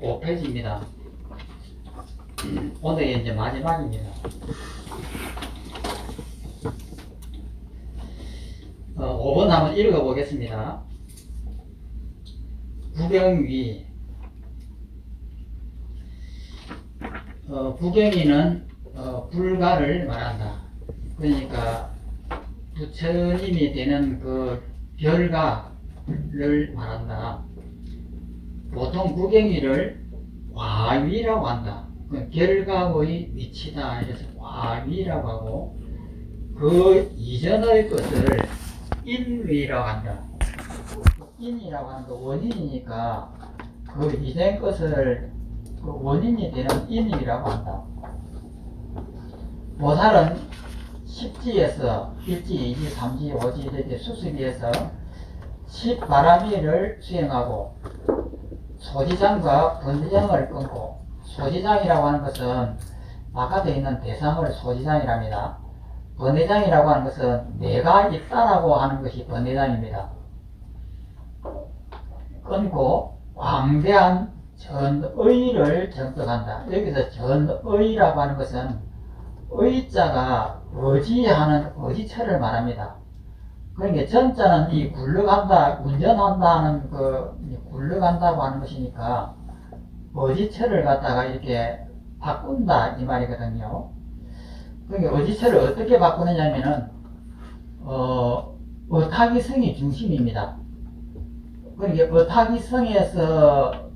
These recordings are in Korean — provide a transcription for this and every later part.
5페이지입니다. 오늘이 이제 마지막입니다. 5번 한번 읽어보겠습니다. 구경위. 구경위는 불가를 말한다. 그러니까 부처님이 되는 그 별가를 말한다. 보통 구경위를 와위라고 한다. 결가의 위치다. 그래서 와위라고 하고, 그 이전의 것을 인위라고 한다. 인이라고 하는 거 원인이니까 그 이전 것을 그 원인이 되는 인이라고 한다. 보살은 10지에서 1지, 2지, 3지, 5지 이렇게 수습위에서 10바라미를 수행하고 소지장과 번지장을 끊고, 소지장이라고 하는 것은 바깥에 있는 대상을 소지장이랍니다. 번뇌장이라고 하는 것은 내가 있다라고 하는 것이 번뇌장입니다. 끊고 광대한 전의를 정득한다. 여기서 전의라고 하는 것은 의자가 의지하는 의지처를 말합니다. 그러니까 전자는 이 굴러간다, 운전한다는 그 굴러간다고 하는 것이니까 의지처를 갖다가 이렇게 바꾼다 이 말이거든요. 그러니까 의지처를 어떻게 바꾸느냐면은 어타기성이 중심입니다. 그러니까 어타기성에서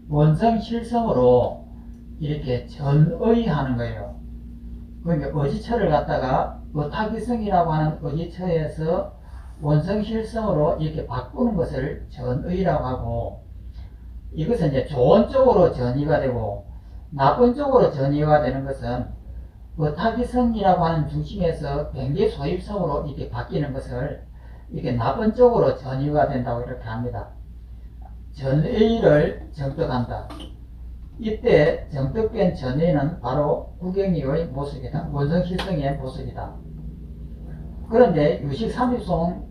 원성실성으로 이렇게 전의하는 거예요. 그러니까 의지처를 갖다가 어타기성이라고 하는 의지처에서 원성실성으로 이렇게 바꾸는 것을 전의라고 하고, 이것은 이제 좋은 쪽으로 전이가 되고 나쁜 쪽으로 전이가 되는 것은 어타기성이라고 하는 중심에서 변계 소입성으로 이렇게 바뀌는 것을 이렇게 나쁜 쪽으로 전이가 된다고 이렇게 합니다. 전의를 정득한다. 이때 정득된 전의는 바로 구경위의 모습이다. 원성실성의 모습이다. 그런데 유식 30송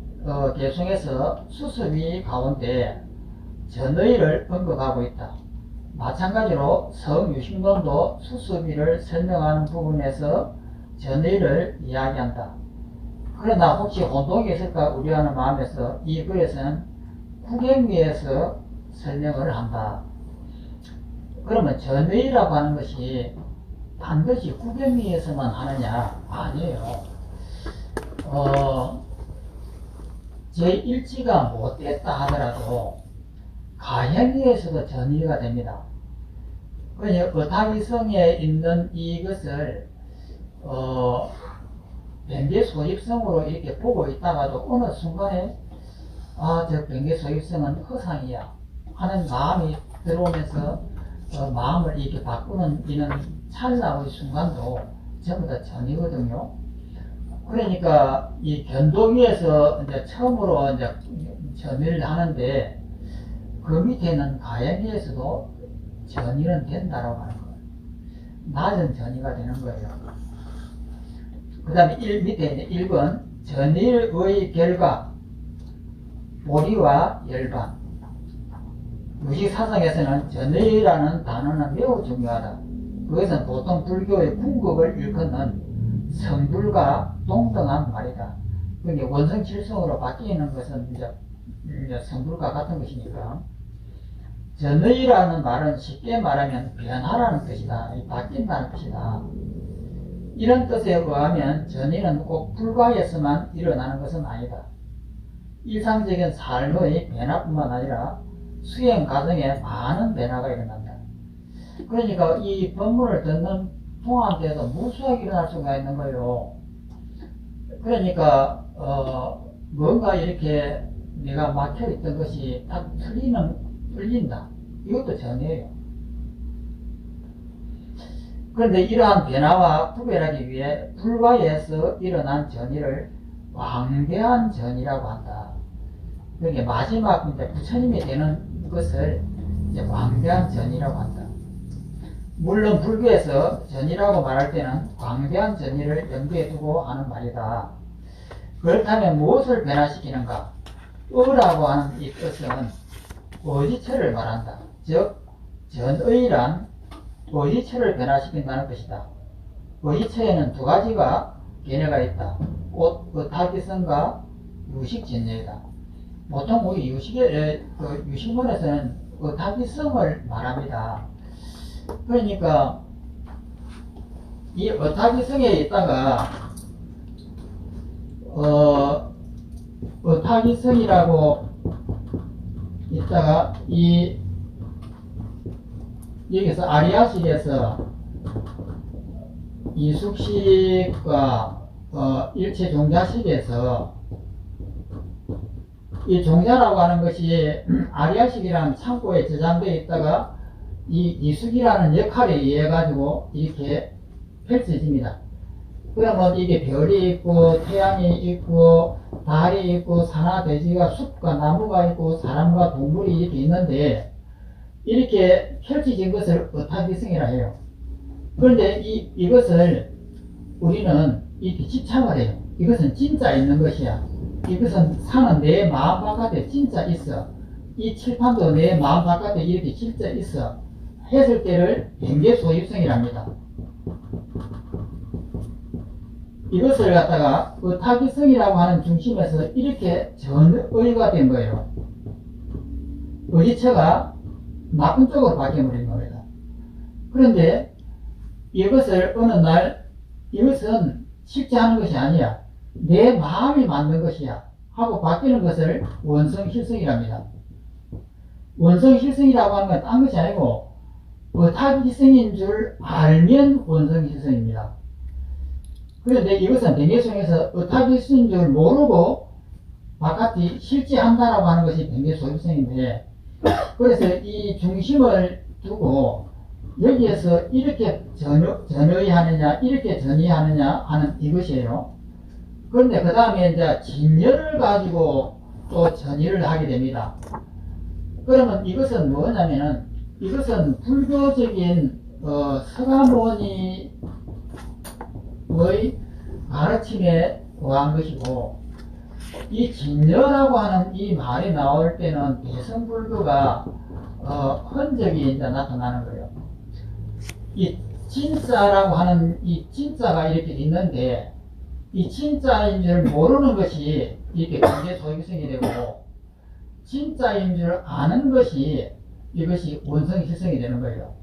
개송에서 수습위 가운데 전의를 언급하고 있다. 마찬가지로 성유식론도 수습위를 설명하는 부분에서 전의를 이야기한다. 그러나 혹시 혼동이 있을까 우려하는 마음에서 이 글에서는 구경위에서 설명을 한다. 그러면 전의라고 하는 것이 반드시 구경위에서만 하느냐? 아니에요. 제1지가 못됐다 하더라도 가행위에서도 전의가 됩니다. 그러니까 어타기성에 있는 이것을 변계 소입성으로 이렇게 보고 있다가도 어느 순간에 저 변계 소입성은 허상이야 하는 마음이 들어오면서 마음을 이렇게 바꾸는 이는 찰나의 순간도 전부 다 전이거든요. 그러니까 이 견도위에서 이제 처음으로 이제 전의를 하는데 그 밑에는 가행위에서도 전의는 된다라고 하는 거예요. 낮은 전의가 되는 거예요. 그 다음에 밑에 이제 1번 전의의 결과 보리와 열반. 유식사상에서는 전의라는 단어는 매우 중요하다. 그것은 보통 불교의 궁극을 일컫는 성불과 동등한 말이다. 그러니까 원성칠성으로 바뀌는 것은 이제 성불과 같은 것이니까. 전의라는 말은 쉽게 말하면 변화라는 뜻이다. 바뀐다는 뜻이다. 이런 뜻에 의하면 전의는 꼭 불가에서만 일어나는 것은 아니다. 일상적인 삶의 변화뿐만 아니라 수행 과정에 많은 변화가 일어난다. 그러니까 이 법문을 듣는 동안에도 무수하게 일어날 수가 있는 거예요. 그러니까 뭔가 이렇게 내가 막혀있던 것이 딱 뚫린다. 이것도 전이에요. 그런데 이러한 변화와 구별하기 위해 불가에서 일어난 전이를 광대한 전이라고 한다. 그러니까 마지막 이제 부처님이 되는 것을 이제 광대한 전이라고 한다. 물론 불교에서 전이라고 말할 때는 광대한 전이를 염두에 두고 하는 말이다. 그렇다면 무엇을 변화시키는가? 의라고 하는 이 뜻은 의지처를 말한다. 즉 전의란 의지처를 변화시킨다는 것이다. 의지처에는 두 가지가 견해가 있다. 곧 의타기성과 유식전례이다. 보통 우리 유식론에서는 의타기성을 말합니다. 그러니까 이 의타기성에 있다가 의타기성이라고 있다가 이 여기서 아리아식에서 이숙식과 일체 종자식에서 이 종자라고 하는 것이 아리아식이라는 창고에 저장되어 있다가 이 이숙이라는 역할에 의해 가지고 이렇게 펼쳐집니다. 그러면 이게 별이 있고 태양이 있고 달이 있고 산하 대지가 숲과 나무가 있고 사람과 동물이 이렇게 있는데 이렇게 펼쳐진 것을 의타기성이라 해요. 그런데 이것을 우리는 이렇게 집착을 해요. 이것은 진짜 있는 것이야. 이것은 사는 내 마음 바깥에 진짜 있어. 이 칠판도 내 마음 바깥에 이렇게 진짜 있어. 했을 때를 변개소입성이랍니다. 이것을 갖다가 의타기성이라고 하는 중심에서 이렇게 전의가 된 거예요. 의지처가 나쁜 쪽으로 바뀌어버린 겁니다. 그런데 이것을 어느 날 이것은 실제 하는 것이 아니야. 내 마음이 만든 것이야. 하고 바뀌는 것을 원성실성이랍니다. 원성실성이라고 하는 건 딴 것이 아니고 의타기성인 줄 알면 원성실성입니다. 그런데 이것은 변개소에서 의타기성인 줄 모르고 바깥이 실제한다라고 하는 것이 변개소입성인데 그래서 이 중심을 두고 여기에서 이렇게 전의하느냐 이렇게 전의하느냐 하는 이것이에요. 그런데 그 다음에 이제 진열을 가지고 또 전의를 하게 됩니다. 그러면 이것은 뭐냐면은 이것은 불교적인 서가모니의 가르침에 의한 것이고 이 진여라고 하는 이 말이 나올 때는 대성불교가 흔적이 이제 나타나는 거예요. 이 진짜라고 하는 이 진짜가 이렇게 있는데 이 진짜인 줄 모르는 것이 이렇게 관계소유성이 되고 진짜인 줄 아는 것이 이것이 원성실성이 되는 거예요.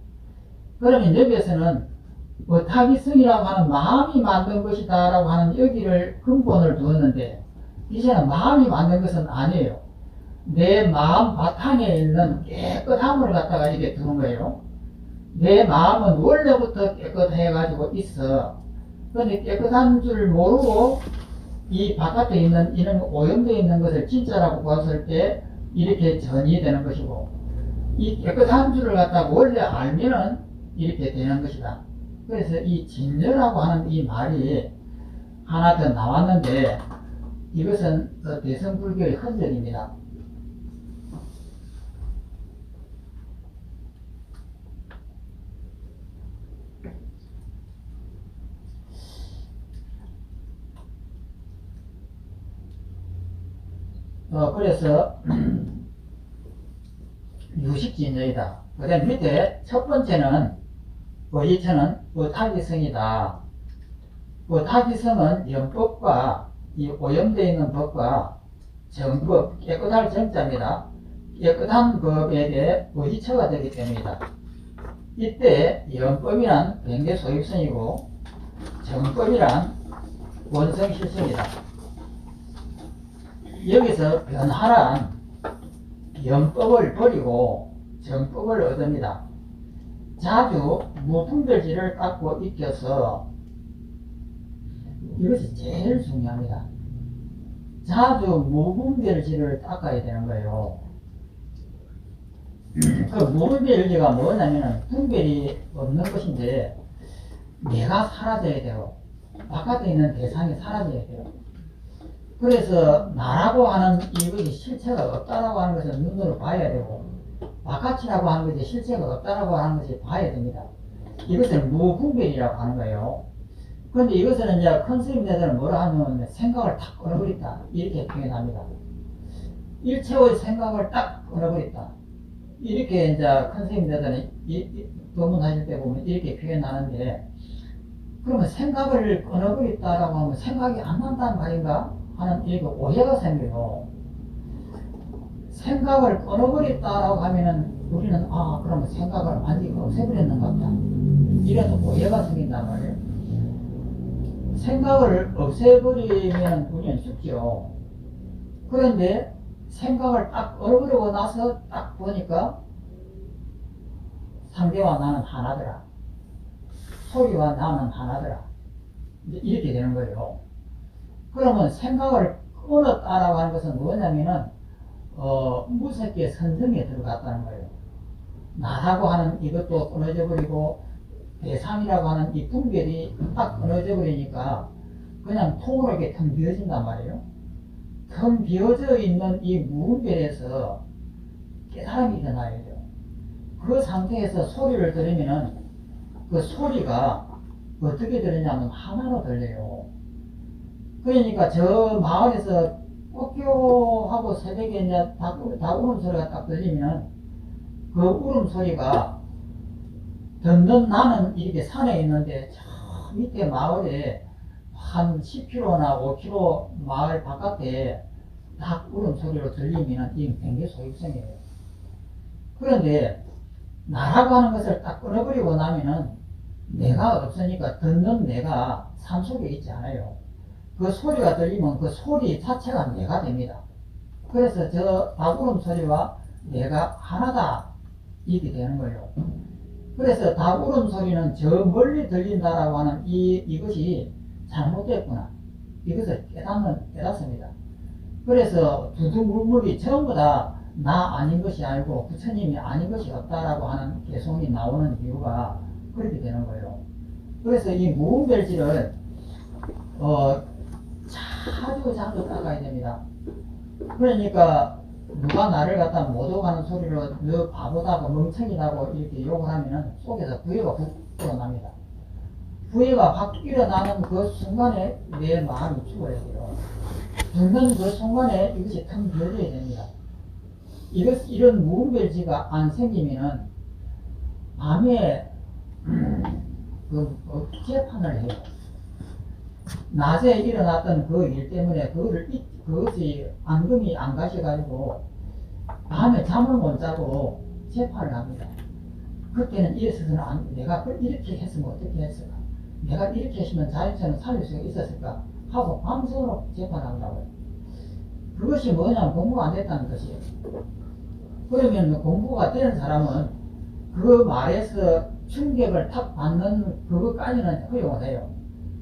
그러면 여기에서는 타기성이라고 하는 마음이 만든 것이다 라고 하는 여기를 근본을 두었는데 이제는 마음이 만든 것은 아니에요. 내 마음 바탕에 있는 깨끗함을 갖다가 이렇게 두는 거예요. 내 마음은 원래부터 깨끗해가지고 있어. 그런데 깨끗한 줄 모르고 이 바깥에 있는 이런 오염되어 있는 것을 진짜라고 봤을 때 이렇게 전이 되는 것이고 이 깨끗한 줄을 갖다가 원래 알면은 이렇게 되는 것이다. 그래서 이 진여라고 하는 이 말이 하나 더 나왔는데 이것은 대성불교의 흔적입니다. 그래서 유식진여이다. 그 다음 밑에 첫 번째는 의지처는 의타기성이다. 의타기성은 영법과 이 오염되어 있는 법과 정법, 깨끗할 정자입니다. 깨끗한 법에 대해 의지처가 되기 때문이다. 이때 영법이란 변개소입성이고 정법이란 원성실성이다. 여기서 변화란 영법을 버리고 정법을 얻습니다. 자주 무분별지를 닦고 익혀서 이것이 제일 중요합니다. 자주 무분별지를 닦아야 되는 거예요. 그 무분별지가 뭐냐면 분별이 없는 것인데 내가 사라져야 돼요. 바깥에 있는 대상이 사라져야 돼요. 그래서 나라고 하는 이것이 실체가 없다라고 하는 것을 눈으로 봐야 되고 바깥이라고 하는 것이 실체가 없다라고 하는 것을 봐야 됩니다. 이것을 무분별이라고 하는 거예요. 그런데 이것은 이제 컨셉에서는 뭐라 하면 생각을 딱 끊어버렸다 이렇게 표현합니다. 일체의 생각을 딱 끊어버렸다. 이렇게 이제 큰 스님들은 법문하실 때 보면 이렇게 표현하는데, 그러면 생각을 끊어버렸다라고 하면 생각이 안 난다는 말인가 하는 이렇게 오해가 생겨요. 생각을 끊어버렸다라고 하면은 우리는 그러면 생각을 완전히 없애버렸는가 보다, 이런 오해가 생긴단 말이에요. 생각을 없애버리면 우리는 죽죠. 그런데 생각을 딱 끊어버리고 나서 딱 보니까 상대와 나는 하나더라, 소리와 나는 하나더라, 이렇게 되는 거예요. 그러면 생각을 끊었다라고 하는 것은 뭐냐면은 무섭게 선정에 들어갔다는 거예요. 나라고 하는 이것도 끊어져 버리고 대상이라고 하는 이 분별이 딱 끊어져 버리니까 그냥 통으로 이렇게 텅 비어진단 말이에요. 텅 비어져 있는 이 무분별에서 깨달음이 일어나야 돼요. 그 상태에서 소리를 들으면은 그 소리가 어떻게 들리냐면 하나로 들려요. 그러니까 저 마을에서 꽃교하고 새벽에 이제 닭 울음소리가 딱 들리면 그 울음소리가 든든 나는 이렇게 산에 있는데 저 밑에 마을에 한 10km나 5km 마을 바깥에 닭 울음소리로 들리면 이건 굉장히 소유성이에요. 그런데 나라고 하는 것을 딱 끊어버리고 나면은 내가 없으니까 듣는 내가 삶 속에 있지 않아요. 그 소리가 들리면 그 소리 자체가 내가 됩니다. 그래서 저 닭울음 소리와 내가 하나다, 이게 되는 거예요. 그래서 닭울음 소리는 저 멀리 들린다라고 하는 이것이 잘못됐구나, 이것을 깨닫습니다. 그래서 두두물물이 전부 다 나 아닌 것이 아니고 부처님이 아닌 것이 없다라고 하는 개송이 나오는 이유가 그렇게 되는 거예요. 그래서 이 무분별지를 자주 닦아야 됩니다. 그러니까 누가 나를 갖다 못 오가는 소리로 너 바보다고 멍청이다고 이렇게 욕을 하면은 속에서 부해가 확 일어납니다. 부해가 확 일어나는 그 순간에 내 마음이 죽어야 돼요. 죽는 그 순간에 이것이 텅 비어져야 됩니다. 이런 무분별지가 안 생기면은 밤에 재판을 해요. 낮에 일어났던 그 일 때문에 그것이 앙금이 안 가셔가지고 밤에 잠을 못 자고 재판을 합니다. 그때는 이래서는 내가 이렇게 했으면 어떻게 했을까? 내가 이렇게 했으면 자연스레 살릴 수가 있었을까? 하고 밤새도록 재판한다고요. 그것이 뭐냐면 공부가 안 됐다는 것이에요. 그러면 공부가 되는 사람은 그 말에서 충격을 탁 받는 그것까지는 허용을 해요.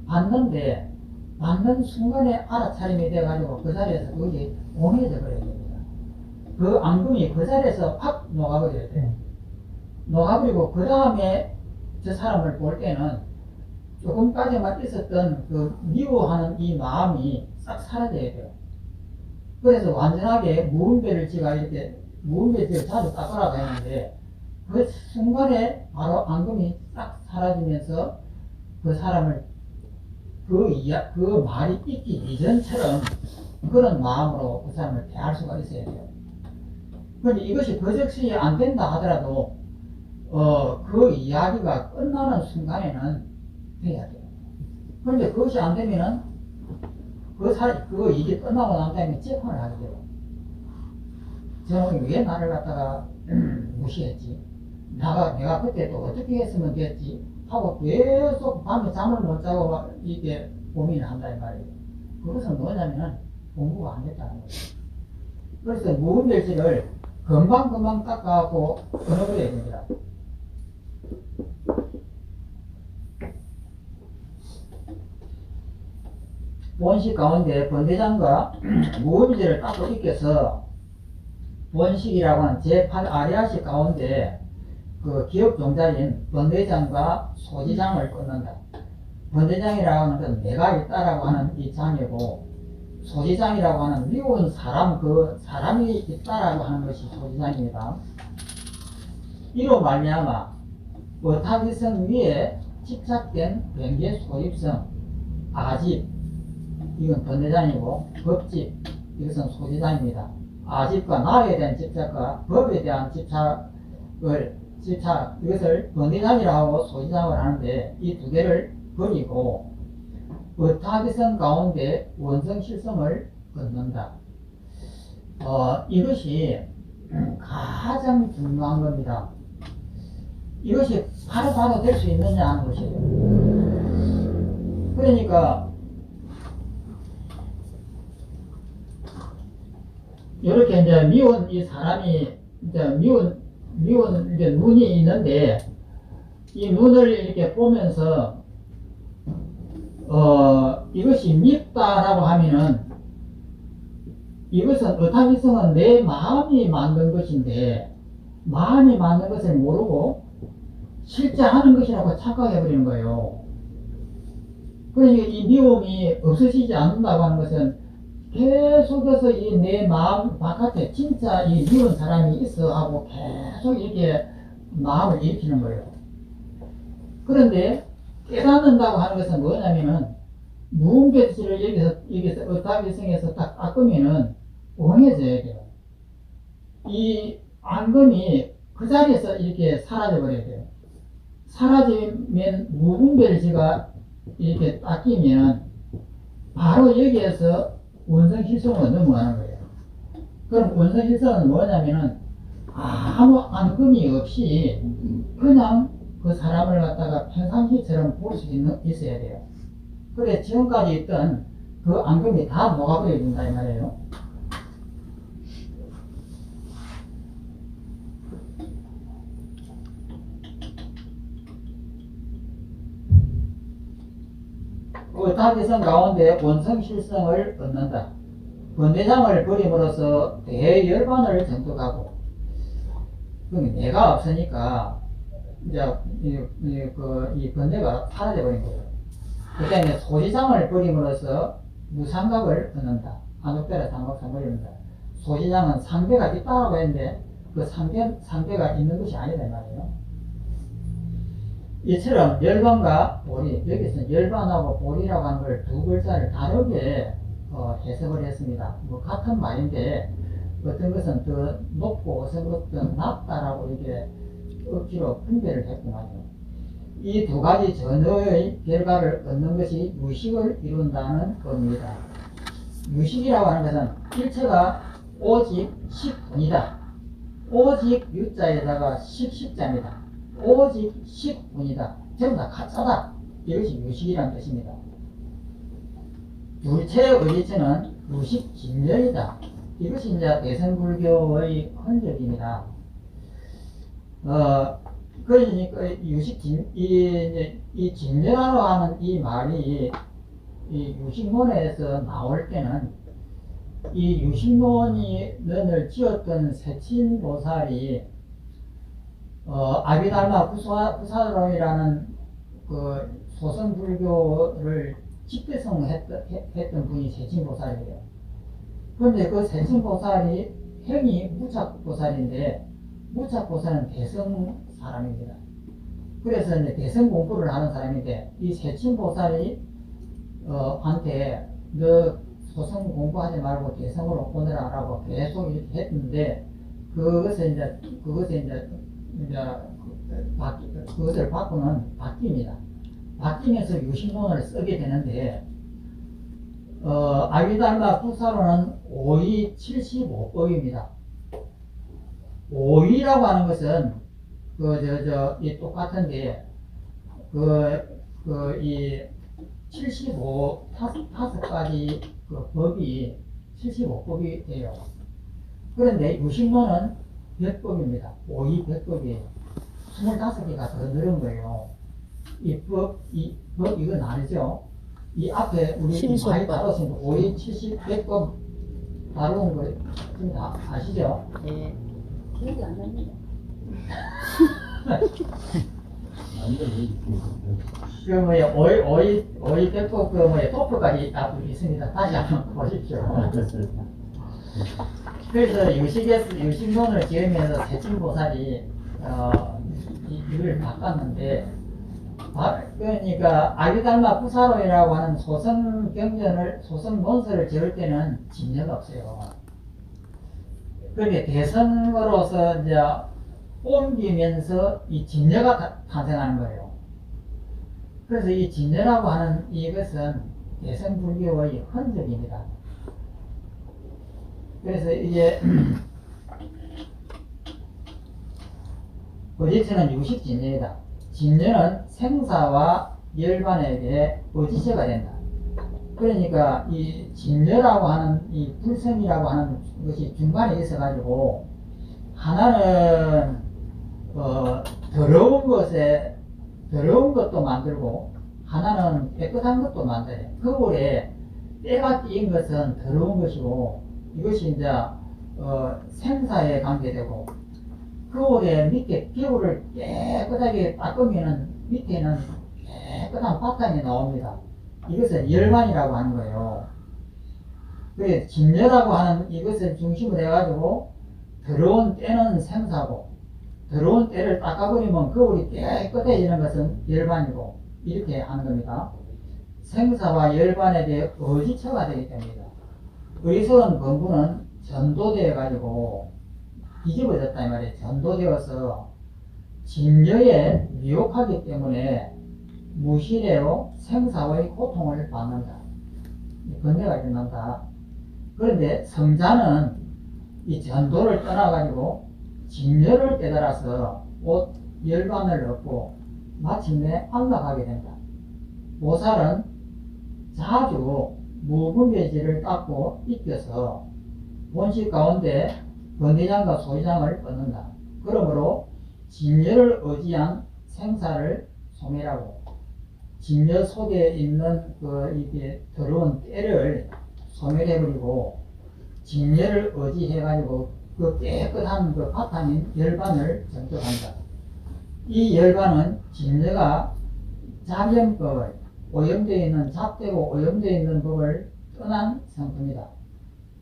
받는데 받는 순간에 알아차림이 돼가지고 그 자리에서 그게 옹해져 버려야 됩니다. 그 앙금이 그 자리에서 확 녹아버려야 돼요. 녹아버리고 그 다음에 저 사람을 볼 때는 조금까지만 있었던 그 미워하는 이 마음이 싹 사라져야 돼요. 그래서 완전하게 무분별지가 이렇게 무분별지를 자주 닦으라고 했는데 그 순간에 바로 앙금이 싹 사라지면서 그 사람을 그 말이 있기 이전처럼 그런 마음으로 그 사람을 대할 수가 있어야 돼요. 그런데 이것이 거적시 안 된다 하더라도 그 이야기가 끝나는 순간에는 돼야 돼요. 그런데 그것이 안 되면은 그거 이게 끝나고 난 다음에 재판을 하게 돼요. 저는 왜 나를 갖다가 무시했지? 내가 그때 또 어떻게 했으면 됐지? 하고 계속 밤에 잠을 못 자고 이게 고민을 한단 말이에요. 그것은 뭐냐면은 공부가 안 됐다는 거예요. 그래서 무분별지를 금방금방 닦아갖고 끊어버려야 됩니다. 본식 가운데 번대장과 무분별지를 닦고 익혀서 본식이라고 하는 제8아리아식 가운데 그 기업 종자인 번대장과 소지장을 끊는다. 번대장이라고 하는 것은 내가 있다라고 하는 이 장이고, 소지장이라고 하는 미운 사람, 그 사람이 있다라고 하는 것이 소지장입니다. 이로 말미암아 어타기성 위에 집착된 변계 소입성, 아집, 이건 번대장이고, 법집, 이것은 소지장입니다. 아집과 나에 대한 집착과 법에 대한 집착, 자, 이것을 번뇌장이라고 소지장을 하는데 이 두 개를 버리고 어타기성 가운데 원성실성을 얻는다. 이것이 가장 중요한 겁니다. 이것이 바로 될 수 있느냐 하는 것이에요. 그러니까 이렇게 이제 미운 이 사람이 이제 미운 이제 눈이 있는데 이 눈을 이렇게 보면서 이것이 밉다라고 하면은 이것은 어타기성은 내 마음이 만든 것인데 마음이 만든 것을 모르고 실제 하는 것이라고 착각해버리는 거예요. 그러니까 이 미움이 없어지지 않는다고 하는 것은 계속해서 이 내 마음 바깥에 진짜 이 미운 사람이 있어 하고 계속 이렇게 마음을 일으키는 거예요. 그런데 깨닫는다고 하는 것은 뭐냐면은 무분별지를 여기서 어타기성에서 딱 닦으면은 엉해져야 돼요. 이 앙금이 그 자리에서 이렇게 사라져 버려야 돼요. 사라지면 무분별지가 이렇게 닦이면 바로 여기에서 원성실성으로 넘어가는 거예요. 그럼 원성실성은 뭐냐면은 아무 앙금이 없이 그냥 그 사람을 갖다가 평상시처럼 볼 수 있어야 돼요. 그래 지금까지 있던 그 앙금이 다 녹아버려 준다 이 말이에요. 어타기성 가운데 원성실성을 얻는다. 번뇌장을 버림으로써 대열반을 정득하고, 내가 없으니까 이제 이 번뇌가 사라져버린 거예요. 그 다음에 소지장을 버림으로써 무상각을 얻는다. 한옥대라 상각상거리입니다. 소지장은 상대가 있다고 했는데 그 상대가 있는 것이 아니다 이 말이에요. 이처럼 열반과 보리, 여기서 열반하고 보리라고 하는 걸 두 글자를 다르게 해석을 했습니다. 뭐 같은 말인데 어떤 것은 더 높고 어떤 것은 낮다라고 이렇게 억지로 분별을 했구만요. 이 두 가지 전후의 결과를 얻는 것이 유식을 이룬다는 겁니다. 유식이라고 하는 것은 일체가 오직 식분이다. 오직 유자에다가 식자입니다. 오직 식분이다. 전부 다 가짜다. 이것이 유식이라는 뜻입니다. 둘째의 의리체는 유식진멸이다. 이것이 이제 대승불교의 흔적입니다. 그러니까 이 진멸하러 하는 이 말이 이 유식론에서 나올 때는 이 유식론을 지었던 세친보살이 아비달마 부사론이라는 그 소선불교를 집대성했던 분이 세친보살이에요. 그런데 그 세친보살이 형이 무착보살인데 무착보살은 대성 사람입니다. 그래서 이제 대성 공부를 하는 사람인데 이 세친보살이 한테 너 소성 공부하지 말고 대성으로 오너라라고 계속 이렇게 했는데 그것을 바꾸는 바뀝니다. 바뀌면서 유식론을 쓰게 되는데 아비달마 부사로는 5위 75법입니다. 5위라고 하는 것은 이 똑같은데 이 75 다섯 가지 그 법이 75법이 돼요. 그런데 유식론은 100법입니다. 5위 100법이에요. 25개가 더 늘은 거예요. 이건 아니죠. 이 앞에 우리 많이 다뤘습니다. 5위 70, 100법 다룬 거 좀 다 아시죠? 네. 기억이 안 납니다. 그 오이 백법 토프까지 다 있습니다. 다시 한번 보십시오. 그래서 유식론을 지으면서 세친보살이 이걸 바꿨는데, 그러니까 아비달마 부사로이라고 하는 소성 논설을 지을 때는 진여가 없어요. 그런데 대성으로서 이제 옮기면서 이 진여가 탄생하는 거예요. 그래서 이 진여라고 하는 이것은 대승불교의 흔적입니다. 그래서 이게 어디서는 유식진여이다. 진여는 생사와 열반에게 어지체가 된다. 그러니까 이 진여라고 하는 이 불성이라고 하는 것이 중간에 있어가지고 하나는 더러운 것도 만들고 하나는 깨끗한 것도 만들어요. 거울에 때가 띄인 것은 더러운 것이고 이것이 이제 생사에 관계되고 거울에 밑에 겨울을 깨끗하게 닦으면 밑에는 깨끗한 바탕이 나옵니다. 이것을 열반이라고 하는 거예요. 그래 진여라고 하는 이것을 중심으로 해가지고 더러운 때는 생사고 더러운 때를 닦아버리면 거울이 깨끗해지는 것은 열반이고 이렇게 하는 겁니다. 생사와 열반에 대해 어지처가 되기 때문이다. 의석은 본부는 전도되어 가지고 뒤집어졌다 이 말이에요. 전도되어서 진여에 미혹하기 때문에 무실해로 생사의 고통을 받는다. 번뇌가 일어난다. 그런데 성자는 이 전도를 떠나가지고 진여를 깨달아서 곧 열반을 얻고 마침내 안락하게 된다. 보살은 자주 무분별지를 닦고 익혀서 본식 가운데 번뇌장과 소유장을 얻는다. 그러므로 진여를 의지한 생사를 소멸하고 진여 속에 있는 이게 더러운 때를 소멸해버리고 진여를 의지해가지고 그 깨끗한 그 바탕인 열반을 정득한다. 이 열반은 진여가 잡염법을 오염되어 있는 잡되고 오염되어 있는 법을 떠난 성품이다.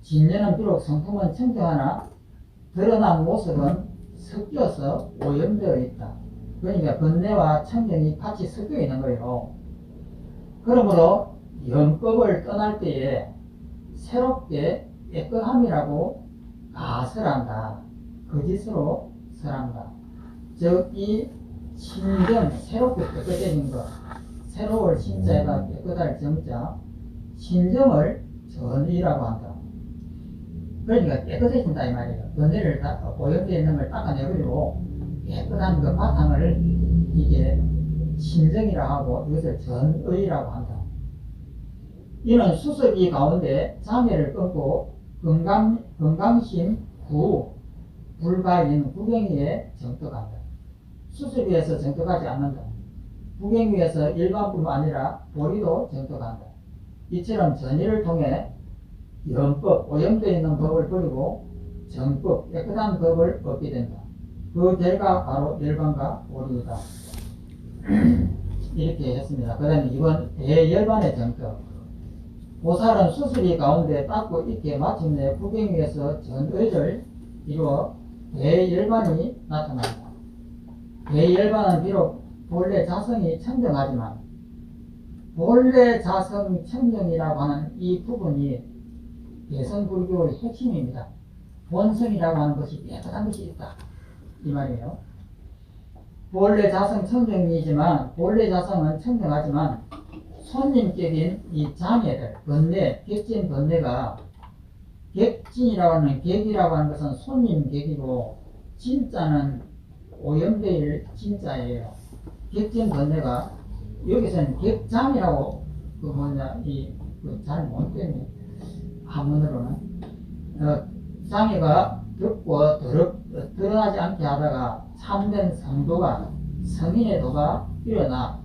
진여는 비록 성품은 청정하나 드러난 모습은 섞여서 오염되어 있다. 그러니까 번뇌와 청정이 같이 섞여 있는 거예요. 그러므로 영법을 떠날 때에 새롭게 깨끗함이라고 가설한다. 거짓으로 설한다. 즉 이 신정, 새롭게 깨끗해진 것, 새로울 신자가 깨끗할 정자, 신정을 전의라고 한다. 그러니까 깨끗해진다 이 말이에요. 번뇌를 오염되어 있는 걸 닦아내버리고 깨끗한 그 바탕을 이게 신정이라 하고 이것을 전의라고 한다. 이는 수습이 가운데 장애를 끊고 건강심 구 불가인 구경위에 정득한다. 수습위에서 정득하지 않는다. 구경위에서 일반뿐만 아니라 보리도 정득한다. 이처럼 전의를 통해 영법, 오염되어 있는 법을 버리고 정법, 깨끗한 법을 얻게 된다. 그 결과 바로 열반과 보리이다. 이렇게 했습니다. 그 다음에 이번 대열반의 정법. 보살은 수습이 가운데 닦고 있게 마침내 구경위에서 전의를 이루어 대열반이 나타난다. 대열반은 비록 본래 자성이 청정하지만 본래 자성 청정이라고 하는 이 부분이 대승불교의 핵심입니다. 본성이라고 하는 것이 깨끗한 것이 있다 이 말이에요. 본래 자성 청정이지만 본래 자성은 청정하지만 손님격인 이 장애들, 번뇌, 객진 번뇌가 객진이라고 하는 객이라고 하는 것은 손님 객이고 진짜는 오염될 진짜예요. 객진 번뇌가 여기서는 객장이라고 그 뭐냐 잘 못됐네 한문으로는 장애가 덥고 드러나지 않게 하다가 참된 성도가 성인의 도가 일어나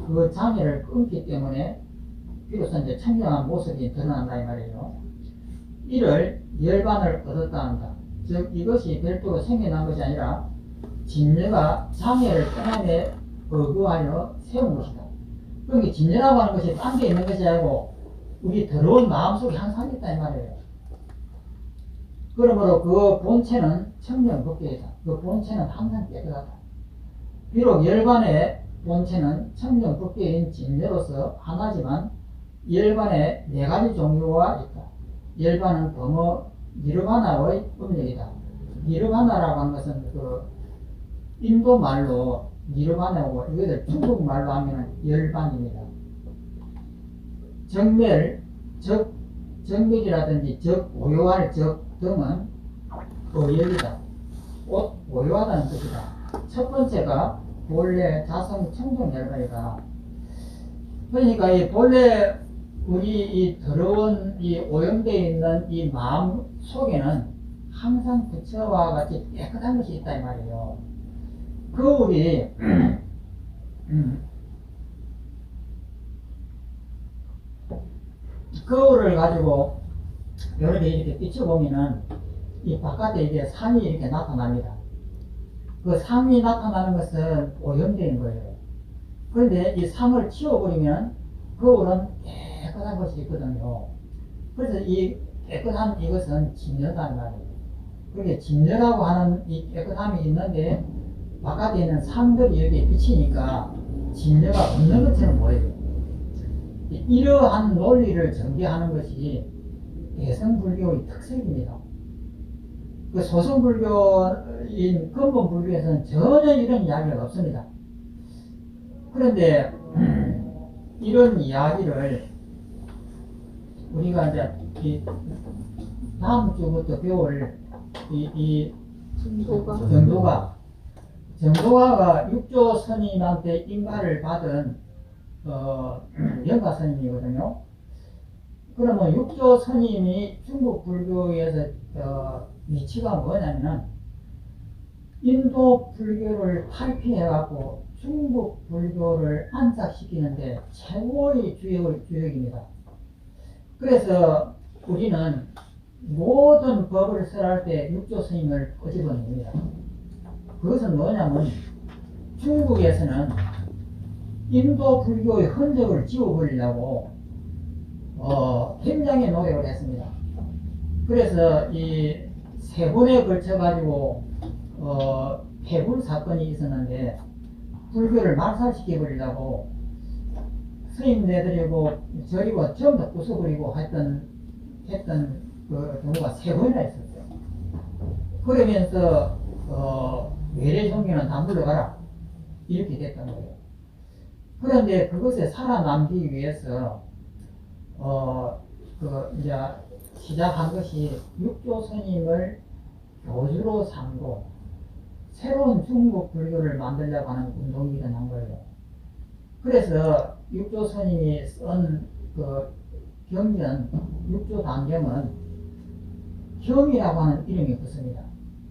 그 장애를 끊기 때문에 비로소 이제 청정한 모습이 드러난다 이 말이에요. 이를 열반을 얻었다 한다. 즉 이것이 별도로 생겨난 것이 아니라 진여가 장애를 떠남에 어구하여 세운 것이다. 그러니까 진여라고 하는 것이 딴 게 있는 것이 아니고 우리 더러운 마음속에 항상 있다 이 말이에요. 그러므로 그 본체는 청정법계이다. 그 본체는 항상 깨끗하다. 비록 열반의 본체는 청정법계인 진여로서 하나지만 열반에 네 가지 종류가 있다. 열반은 범어 니르바나의 음력이다. 니르바나라고 하는 것은 인도 말로 니르바나고 이것을 중국 말로 하면 열반입니다. 정멸이라든지 오요할 등은 오열이다. 오요하다는 뜻이다. 첫 번째가 본래 자성 청정 열반이다. 그러니까 이 본래 우리 이 더러운 이 오염되어 있는 이 마음 속에는 항상 부처와 같이 깨끗한 것이 있다 이 말이에요. 거울이 거울을 가지고 이렇게 비춰보면은 이 바깥에 이게 상이 이렇게 나타납니다. 그 상이 나타나는 것은 오염된 거예요. 그런데 이 상을 치워버리면 거울은 깨끗한 것이 있거든요. 그래서 이 깨끗한 이것은 진여다 말이에요. 그게 진여라고 하는 이 깨끗함이 있는데 바깥에 있는 상들이 이렇게 비치니까 진여가 없는 것처럼 보여요. 이러한 논리를 전개하는 것이 대성불교의 특색입니다. 그 소성불교인 근본불교에서는 전혀 이런 이야기가 없습니다. 그런데 이런 이야기를 우리가 이제 다음 주부터 배울 정도가가 육조 스님한테 인가를 받은 영가 스님이거든요. 그러면 육조 스님이 중국 불교에서 위치가 뭐냐면은 인도 불교를 탈피해갖고 중국 불교를 안착시키는데 최고의 주역입니다. 그래서 우리는 모든 법을 설할 때 육조 스님을 꼬집어냅니다. 그것은 뭐냐면 중국에서는 인도 불교의 흔적을 지워버리려고 굉장히 노력을 했습니다. 그래서 이 세 번에 걸쳐 가지고 폐불 사건이 있었는데 불교를 말살시켜 버리려고 스님 내드리고 저리고 전부 다 부숴버리고 했던 그 경우가 세 번이나 있었어요. 그러면서 외래 종교는 다 물러가라 이렇게 됐던 거예요. 그런데 그것에 살아남기 위해서 이제 시작한 것이 육조 스님을 교주로 삼고 새로운 중국 불교를 만들려고 하는 운동이 일어난 거예요. 그래서 육조 스님이 쓴 그 경전, 육조 단경은 경이라고 하는 이름이 붙습니다.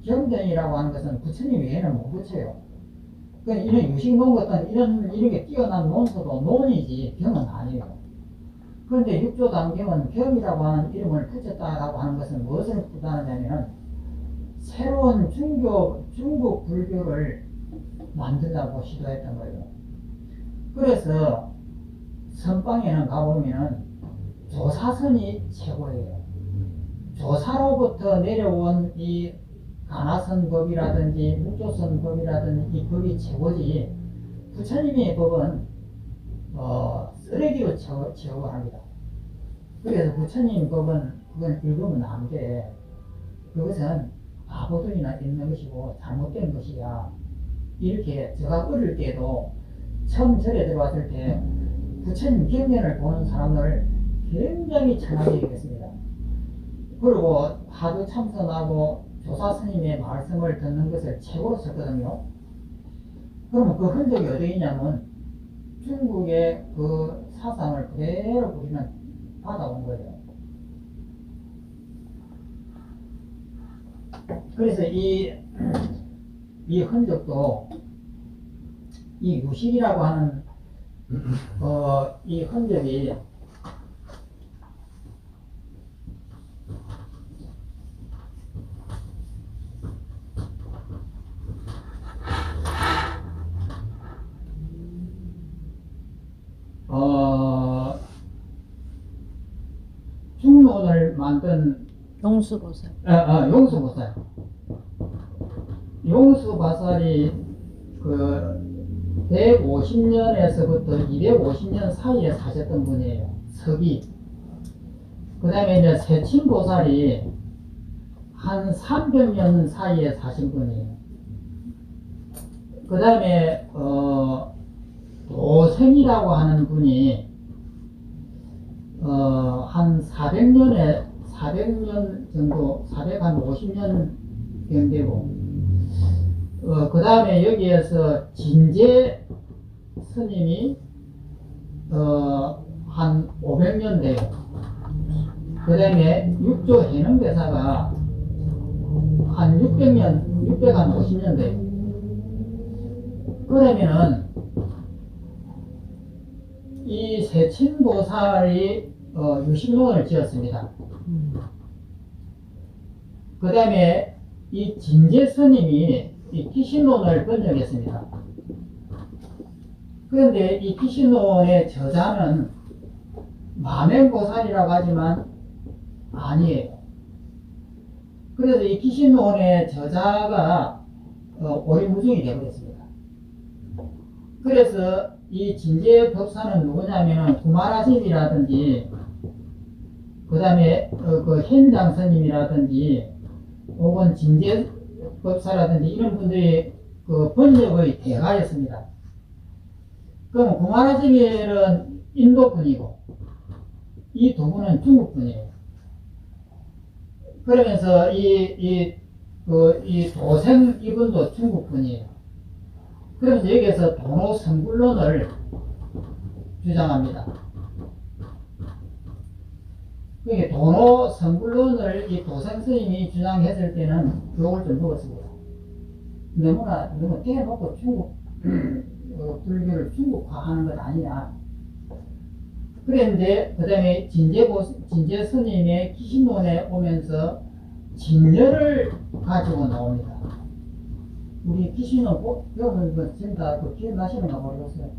경전이라고 하는 것은 부처님 외에는 못 붙여요. 그러니까 이런 유식논 같은 이렇게 뛰어난 논서도 논이지 경은 아니에요. 그런데 육조 단경은 경이라고 하는 이름을 붙였다라고 하는 것은 무엇을 뜻하느냐면 새로운 중국 불교를 만들려고 시도했던 거예요. 그래서 선방에는 가보면 조사선이 최고예요. 조사로부터 내려온 이 가나선 법이라든지 묵조선 법이라든지 이 법이 최고지 부처님의 법은 쓰레기로 취급합니다. 그래서 부처님 법은 그건 읽으면 안 돼. 그것은 바보들이나 읽는 것이고 잘못된 것이야. 이렇게 제가 어릴 때도 처음 절에 들어왔을 때 부처님 경전을 보는 사람을 굉장히 천하게 여겼습니다. 그리고 하도 참선하고 조사 스님의 말씀을 듣는 것을 최고로 썼거든요. 그러면 그 흔적이 어디 있냐면 중국의 그 사상을 그대로 우리는 받아온 거예요. 그래서 이 흔적도 이 유식이라고 하는 이 흔적이 중론을 만든 용수보살. 용수보살. 용수보살이 그 150년에서부터 250년 사이에 사셨던 분이에요. 서기. 그 다음에 이제 세친보살이 한 300년 사이에 사신 분이에요. 그 다음에 도생이라고 하는 분이 한 400년 정도, 450년 경되고, 그 다음에 여기에서 진제 스님이 한 500년 돼요. 그 다음에 육조 해능대사가 한 650년 돼요. 그러면은 이 세친보살이 유식론을 지었습니다. 그 다음에 이 진제 스님이 이 기신론을 번역했습니다. 그런데 이 기신론의 저자는 마맹보살이라고 하지만 아니에요. 그래서 이 기신론의 저자가 오리무중이 되어버렸습니다. 그래서 이 진제 법사는 누구냐면은 구마라심이라든지 그 다음에 그 현장스님이라든지 혹은 진제 법사라든지 이런 분들이 그 번역의 대가였습니다. 그럼 구마라심은 인도 분이고 이 두 분은 중국 분이에요. 그러면서 이 도생 이분도 중국 분이에요. 그러면서 여기에서 도노성불론을 주장합니다. 그러니까 도노성불론을 이 도생 스님이 주장했을 때는 욕을 좀 먹었습니다. 너무 대놓고 중국 불교를 중국화하는 것 아니냐. 그런데 그 다음에 진제 스님의 기신론에 오면서 진열을 가지고 나옵니다. 우리 기신론 배우는 거 진짜 기억나시는가 모르겠어요.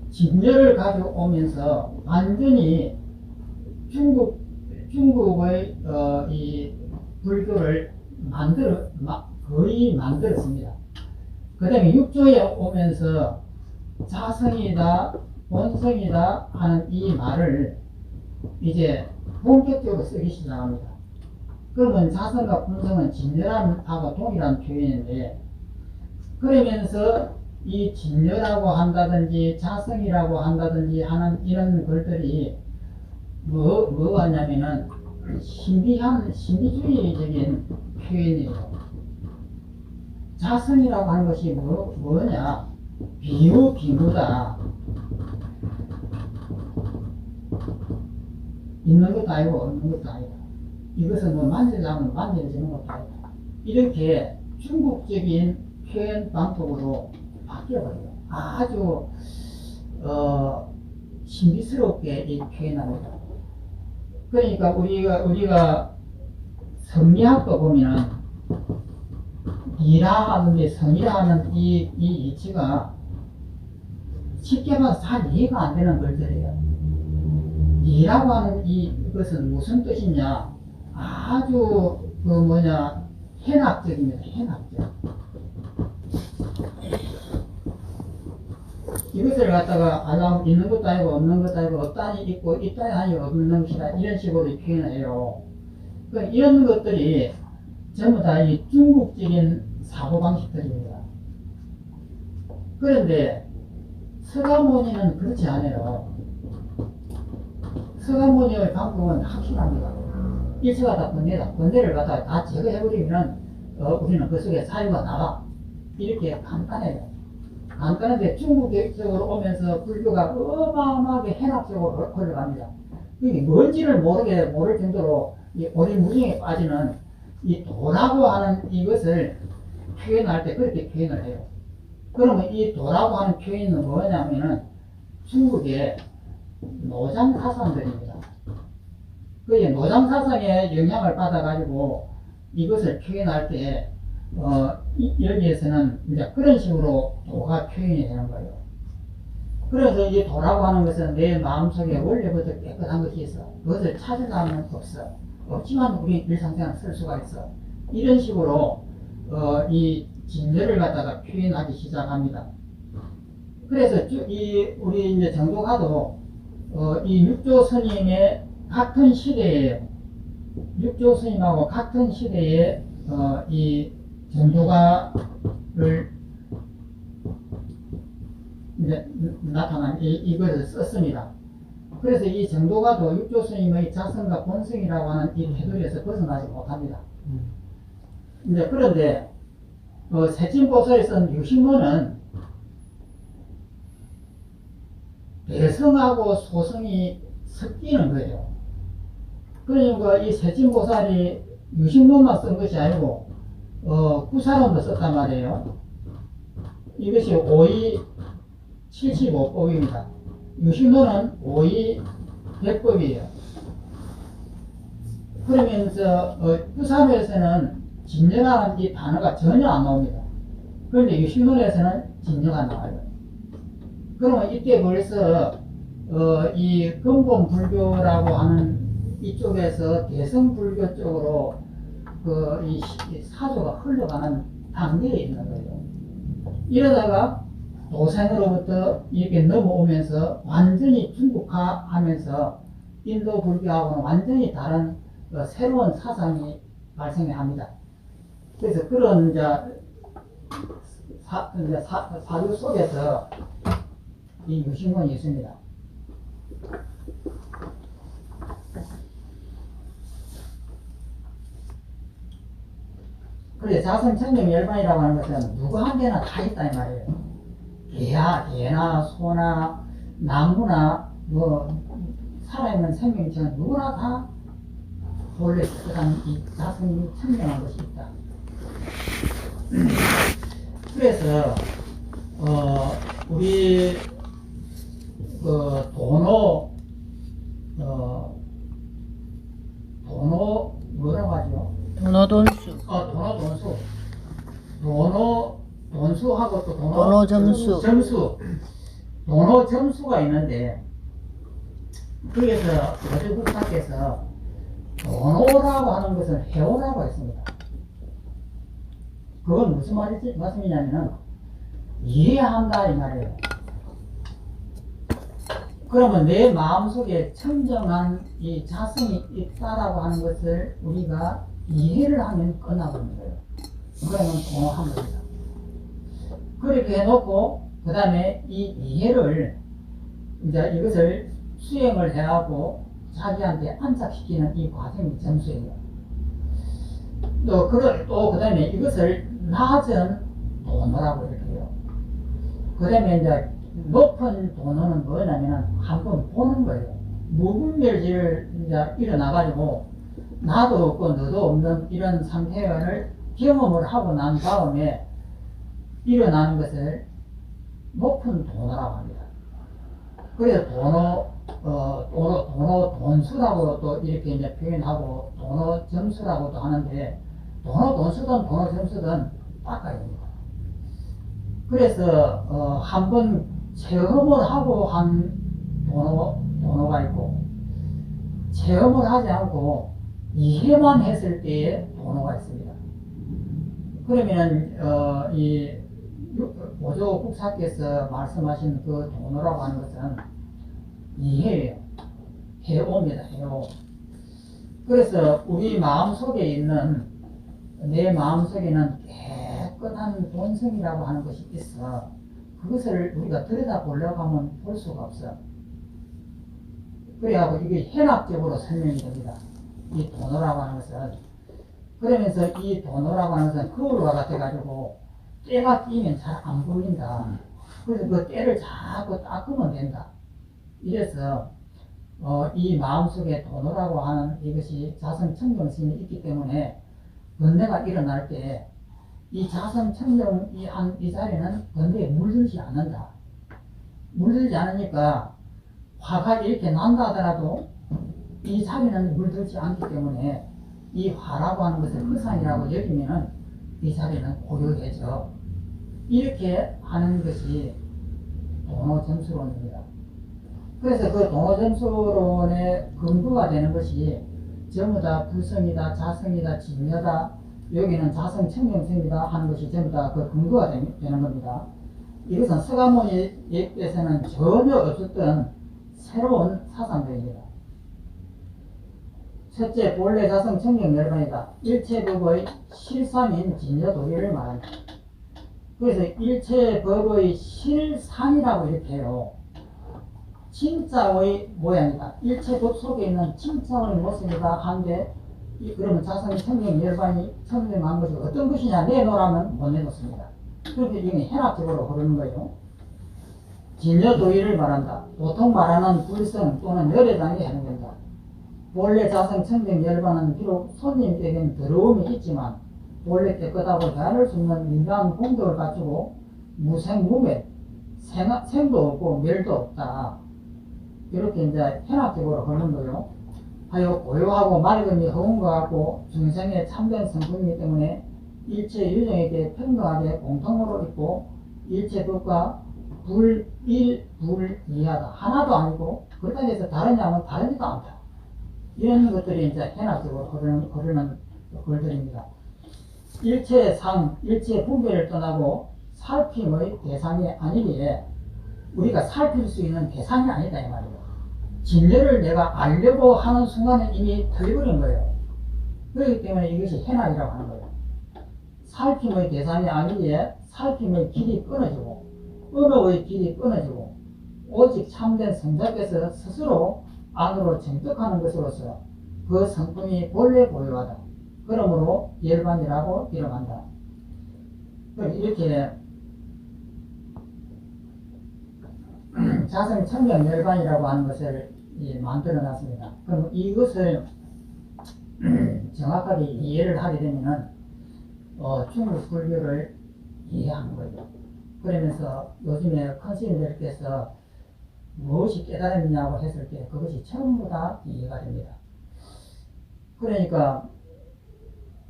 진열을 가지고 오면서 완전히 중국의 이 불교를 거의 만들었습니다. 그 다음에 육조에 오면서 자성이다, 본성이다 하는 이 말을 이제 본격적으로 쓰기 시작합니다. 그러면 자성과 본성은 진열함하고 동일한 표현인데, 그러면서 이 진열하고 한다든지 자성이라고 한다든지 하는 이런 것들이 뭐가 하냐면은 신비주의적인 표현이에요. 자성이라고 하는 것이 뭐냐? 비무다. 있는 것도 아니고 없는 것도 아니다. 이것은 뭐 만지려면 만져지는 것도 아니다. 이렇게 중국적인 표현 방법으로 바뀌어버려요. 아주 신비스럽게 이 표현합니다. 그러니까 우리가 성리학도 보면은 이라하는 성이라는 이 이치가 쉽게 봐서 잘 이해가 안 되는 글들이에요. 이라고 하는 이것은 무슨 뜻이냐? 아주 현학적입니다. 현학적. 이것을 갖다가 아lam 있는 것도 아니고 없는 것도 아니고 없다니 있고 있다니 아니고 없는 것이다 이런 식으로 표현을 해요. 그러니까 이런 것들이 전부 다 이 중국적인 사고방식들입니다. 그런데 서가모니는 그렇지 않아요. 서가모니의 방법은 확실합니다. 일체가 다 번뇌다. 번뇌를 갖다가 다 제거해버리면 우리는 그 속에 사유가 나와. 이렇게 간단해요. 간단한데 중국적으로 오면서 불교가 어마어마하게 현학적으로 흘러갑니다. 이게 뭔지를 모를 정도로 이 오리무중에 빠지는 이 도라고 하는 이것을 표현할 때 그렇게 표현을 해요. 그러면 이 도라고 하는 표현은 뭐냐면은 중국의 노장사상들입니다. 그 노장사상의 영향을 받아가지고 이것을 표현할 때 여기에서는 이제 그런 식으로 도가 표현이 되는 거예요. 그래서 이 도라고 하는 것은 내 마음속에 원래부터 깨끗한 것이 있어. 그것을 찾으려면 없어. 없지만 우리 일상생활 쓸 수가 있어. 이런 식으로 이 진열을 갖다가 표현하기 시작합니다. 그래서 우리 이제 정도가도 이 육조 스님의 같은 시대에 육조 스님하고 같은 시대에 이 정도가를 이제 나타난 이것을 썼습니다. 그래서 이 정도가도 육조 스님의 자성과 본성이라고 하는 이 테두리에서 벗어나지 못합니다. 이제 그런데 세진보살에 쓴 유심문은 대성하고 소성이 섞이는 거예요. 그러니까 이 세진보살이 유심문만 쓴 것이 아니고 구사론도 썼단 말이에요. 이것이 5위 75법입니다. 유심론은 5위 100법이에요. 그러면서 구사론에서는 진정한 이 단어가 전혀 안 나옵니다. 그런데 유심론에서는 진정가 나와요. 그러면 이때 벌써 이 근본 불교라고 하는 이쪽에서 대성 불교 쪽으로 이 사조가 흘러가는 단계에 있는 거예요. 이러다가 도생으로부터 이렇게 넘어오면서 완전히 중국화하면서 인도 불교하고는 완전히 다른 새로운 사상이 발생합니다. 그래서 그런 사주 속에서 이 유심문이 있습니다. 그래 자성청정열반이라고 하는 것은 누구한테나 다 있다 이 말이에요. 개나 소나 나무나 살아있는 생명체는 누구나 다 본래 특별한 이 자성이 청정한 것이 있다. 그래서 우리 도노 뭐라고 하죠? 도노돈수. 돈수하고 또 도노점수. 도노점수가 있는데, 거기에서 어제 국사께서 도노라고 하는 것을 해오라고 했습니다. 그건 무슨 말씀이냐면은 이해한다 이 말이에요. 그러면 내 마음속에 청정한 이 자성이 있다라고 하는 것을 우리가 이해를 하면 끝나버리는 거예요. 그러면 도노한 겁니다. 그렇게 해놓고 그 다음에 이 이해를 이제 이것을 수행을 해하고 자기한테 안착시키는 이 과정이 점수예요. 또 그 다음에 이것을 낮은 도노라고 이렇게 해요. 그 다음에 이제 높은 도노는 뭐냐면은 한번 보는 거예요. 무분별지를 이제 일어나가지고 나도 없고 너도 없는 이런 상태를 경험을 하고 난 다음에 일어나는 것을 높은 도노라고 합니다. 그래서 돈수라고 또 이렇게 이제 표현하고 도노 점수라고도 하는데 돈수든 도노 점수든 닦아야 됩니다. 그래서 한번 체험을 하고 한 도노가 있고 체험을 하지 않고 이해만 했을 때의 도노가 있습니다. 그러면 이 오조 국사께서 말씀하신 그 도노라고 하는 것은 이해예요. 해오입니다. 해오. 그래서 우리 마음속에 있는 내 마음속에는 깨끗한 본성이라고 하는 것이 있어. 그것을 우리가 들여다보려고 하면 볼 수가 없어. 그래갖고 이게 현학적으로 설명이 됩니다. 이 도노라고 하는 것은. 그러면서 이 도노라고 하는 것은 거울과 같아가지고 때가 끼면 잘 안 보인다. 그래서 그 때를 자꾸 닦으면 된다. 이래서 이 마음속에 도노라고 하는 이것이 자성청정심이 있기 때문에 번뇌가 일어날 때 이 자성청정 이 자리는 번뇌에 물들지 않는다. 물들지 않으니까 화가 이렇게 난다 하더라도 이 자리는 물들지 않기 때문에 이 화라고 하는 것을 허상이라고 여기면은 이 자리는 고요해져. 이렇게 하는 것이 도노점수론입니다. 그래서 그 도노점수론의 근거가 되는 것이 전부 다 불성이다, 자성이다, 진여다, 여기는 자성청정성이다 하는 것이 전부 다 그 근거가 되는 겁니다. 이것은 서가모니에서는 전혀 없었던 새로운 사상들입니다. 첫째, 본래 자성청정열반이다. 일체법의 실삼인 진여도리를 말합니다. 그래서 일체법의 실상이라고 이렇게 해요. 진짜의 모양이다. 일체법 속에 있는 진짜의 모습이다 한데 그러면 자성이 청정 열반이 청정한 것이 어떤 것이냐 내놓으라면 못 내놓습니다. 그런데 이건 현학적으로 흐르는 거예요. 진여도의를 말한다. 보통 말하는 불성 또는 열애당이 해당된다. 본래 자성 청정 열반은 비록 손님에게는 더러움이 있지만 본래 깨끗하고 대할 수 있는 인간 공덕을 갖추고 무생무멸, 생도 없고 멸도 없다. 이렇게 이제 현학적으로 흐르는 거요. 하여 고요하고 맑음이 허운 것 같고 중생의 참된 성품이기 때문에 일체 유정에게 평등하게 공통으로 있고 일체 법과 불일불이하다. 하나도 아니고 그렇다고 해서 다르냐면 다르지도 않다. 이런 것들이 이제 현학적으로 흐르는 글들입니다. 일체 상, 일체 분별을 떠나고 살핌의 대상이 아니기에 우리가 살필 수 있는 대상이 아니다 이 말이에요. 진리를 내가 알려고 하는 순간에 이미 틀려버린 거예요. 그렇기 때문에 이것이 현학이라고 하는 거예요. 살핌의 대상이 아니기에 살핌의 길이 끊어지고 언어의 길이 끊어지고 오직 참된 성자께서 스스로 안으로 정득하는 것으로서 그 성품이 본래 고유하다. 그러므로 열반이라고 이름한다. 이렇게 자성 청정 열반이라고 하는 것을 만들어 놨습니다. 그럼 이것을 정확하게 이해를 하게 되면은 중국 불교를 이해하는 거죠. 그러면서 요즘에 큰 스님들께서 무엇이 깨달음이냐고 했을 때 그것이 전부 다 이해가 됩니다. 그러니까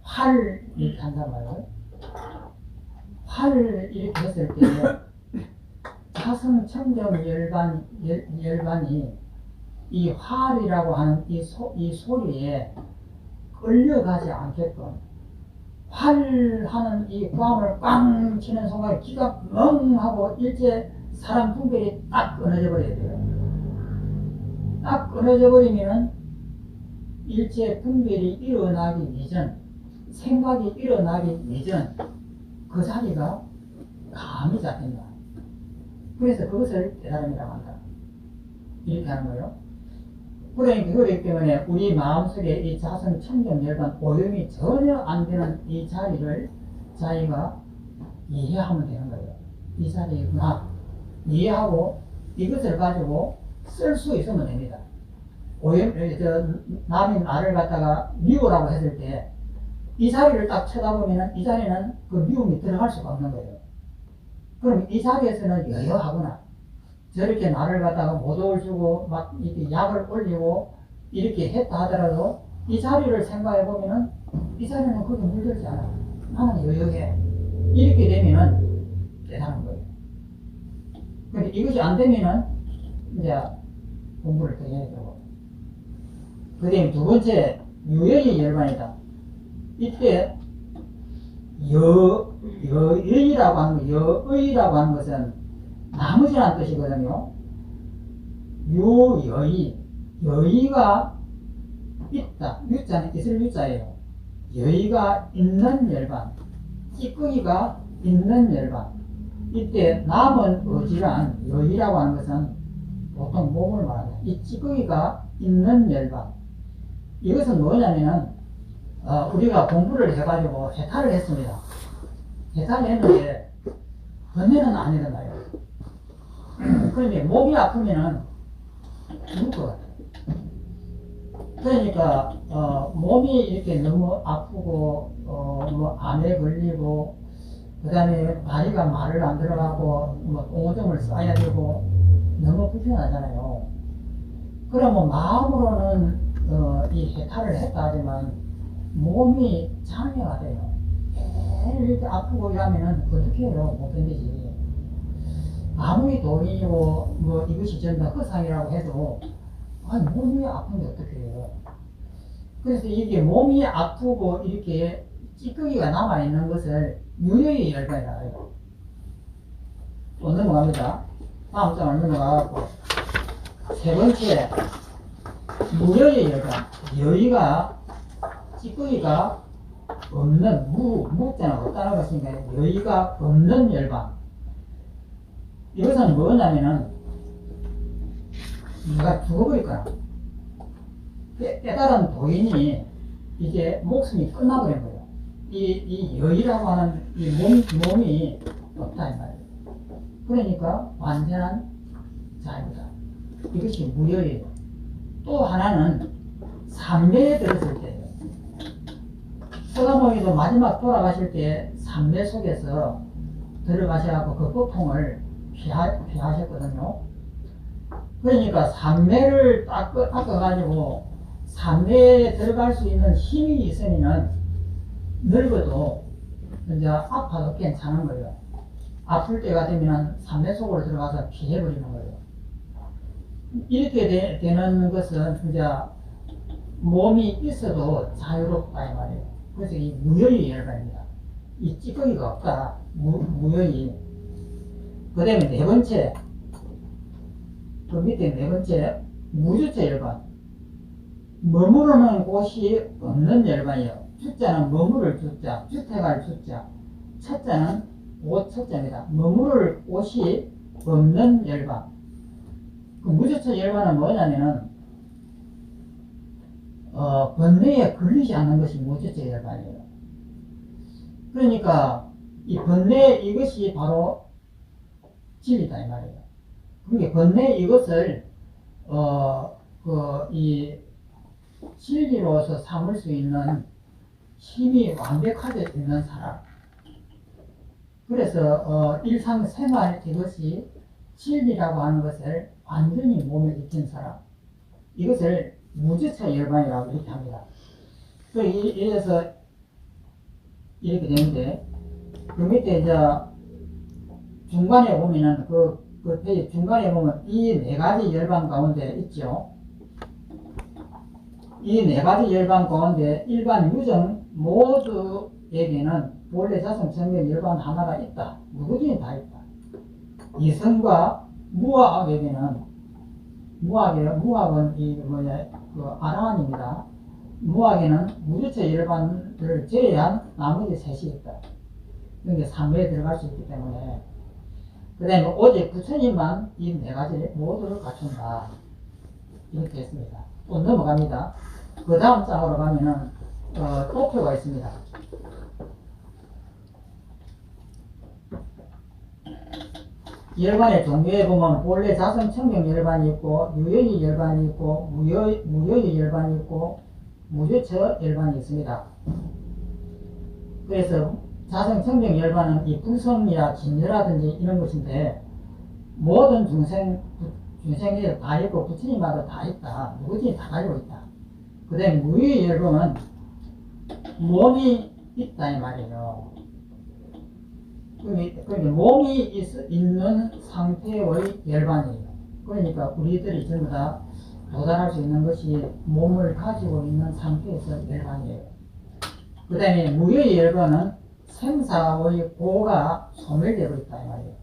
활 이렇게 한단 말이에요. 활 이렇게 했을 때 자성 청정 열반이 이 활이라고 하는 이 소리에 끌려가지 않게끔 활하는 이 꽝을 꽝 치는 순간 기가 멍 하고 일제 사람 분별이 딱 끊어져 버려야 돼요. 딱 끊어져 버리면 일제 분별이 일어나기 이전, 생각이 일어나기 이전 그 자리가 감이 잡힌다. 그래서 그것을 깨달음이라고 한다. 이렇게 하는 거예요. 그러니까 그렇기 때문에 우리 마음속에 이 자성 청정 열반 오염이 전혀 안 되는 이 자리를 자기가 이해하면 되는 거예요. 이 자리구나. 이해하고 이것을 가지고 쓸 수 있으면 됩니다. 오염, 남이 나를 갖다가 미우라고 했을 때 이 자리를 딱 쳐다보면 이 자리는 그 미움이 들어갈 수가 없는 거예요. 그럼 이 자리에서는 여여하구나. 저렇게 나를 갖다가 모독을 주고 막 이렇게 약을 올리고 이렇게 했다 하더라도 이 자리를 생각해 보면은 이 자리는 거기 물들지 않아. 나는 여여해. 이렇게 되면은 깨닫는 거예요. 근데 이것이 안 되면은 이제 공부를 더 해야 되고. 그 다음에 두 번째 유연이 열반이다. 이때 여의라고 하는 것은 나머지라는 뜻이거든요. 여의가 있다. 유자는 있을 유자예요. 여의가 있는 열반, 찌꺼기가 있는 열반. 이때 남은 어지간 여의라고 하는 것은 보통 몸을 말합니다. 이 찌꺼기가 있는 열반. 이것은 뭐냐면은 우리가 공부를 해가지고 해탈을 했습니다. 해탈을 했는데 번뇌는 안 일어나요. 그런데 몸이 아프면은 죽을 것 같아요. 그러니까 몸이 이렇게 너무 아프고 뭐 암에 걸리고 그 다음에 다리가 말을 안 들어가고 뭐 오줌을 싸야 되고 너무 불편하잖아요. 그러면 마음으로는 이 해탈을 했다 하지만 몸이 장애가 돼요. 매일 이렇게 아프고 이러면은 어떻게 해요? 못 견디지. 아무리 돈이고 뭐 이것이 전부 다 허상이라고 해도 아니 몸이 아픈데 어떻게 해요? 그래서 이게 몸이 아프고 이렇게 찌꺼기가 남아있는 것을 유효의 열반이라고 해요. 또 넘어갑니다. 다음 장을 넘어가고 세 번째 무여의 열반. 여의가 찌꺼기가 없는, 무자는 없다는 것이니까 여의가 없는 열반. 이것은 뭐냐면은 내가 죽어버릴 거야. 깨달은 도인이 이제 목숨이 끝나버린 거예요. 이 여의라고 하는 이 몸이 없다 이 말이에요. 그러니까 완전한 자유다. 이것이 무여예요. 또 하나는 삼매에 들었을 때예요. 서가모니도 마지막 돌아가실 때 삼매 속에서 들어가셔갖고 그 고통을 피하셨거든요. 그러니까 삼매를 닦아가지고 삼매에 들어갈 수 있는 힘이 있으면은 늙어도 이제 아파도 괜찮은 거예요. 아플 때가 되면 삼매 속으로 들어가서 피해버리는 거예요. 이렇게 되는 것은 이제 몸이 있어도 자유롭다 이 말이에요. 그래서 이 무여의 열반입니다. 이 찌꺼기가 없다. 무여의. 그 다음에 네 번째, 그 밑에 네 번째, 무주체 열반. 머무르는 곳이 없는 열반이에요. 주자는 머무를 주자, 주택할 주자. 첫자는 옷 첫자입니다. 머무를 곳이 없는 열반. 그 무주체 열반은 뭐냐면은, 번뇌에 걸리지 않는 것이 무주체 열반이에요. 그러니까, 이 번뇌 이것이 바로 진리다 이 말이에요. 그러니까 번뇌 이것을 이 진리로서 삼을 수 있는 힘이 완벽하게 있는 사람. 그래서 일상생활 이것이 진리라고 하는 것을 완전히 몸에 익힌 사람. 이것을 무주체 열반이라고 이렇게 합니다. 이래서 이렇게 되는데 그 밑에 이제 중간에 보면은 그 페이지 중간에 보면 이 네 가지 열반 가운데 있죠. 이 네 가지 열반 가운데 일반 유정 모두에게는 본래 자성 청명 열반 하나가 있다. 누구든지 다 있다. 이성과 무학에게는 무학은 아라한입니다. 무학에는 무주체 열반을 제외한 나머지 셋이 있다. 그러니까 삼매에 들어갈 수 있기 때문에. 그 다음에 오직 부처님만 이 네 가지 모두를 갖춘다. 이렇게 했습니다. 또 넘어갑니다. 그 다음 장으로 가면은, 도표가 있습니다. 열반의 종류에 보면 본래 자성 청명 열반이 있고, 유여의 열반이 있고, 무여의 열반이 있고, 무주처 열반이 있습니다. 그래서 자성 청정 열반은 이 불성이나 진여라든지 이런 것인데 모든 중생에 다 있고 부처님마다 다 있다. 누구든지 다 가지고 있다. 그 다음에 무의 열반은 몸이 있다 이 말이에요. 그러니까 몸이 있는 상태의 열반이에요. 그러니까 우리들이 전부 다 도달할 수 있는 것이 몸을 가지고 있는 상태에서 열반이에요. 그 다음에 무의 열반은 생사의 고가 소멸되고 있다 이 말이에요.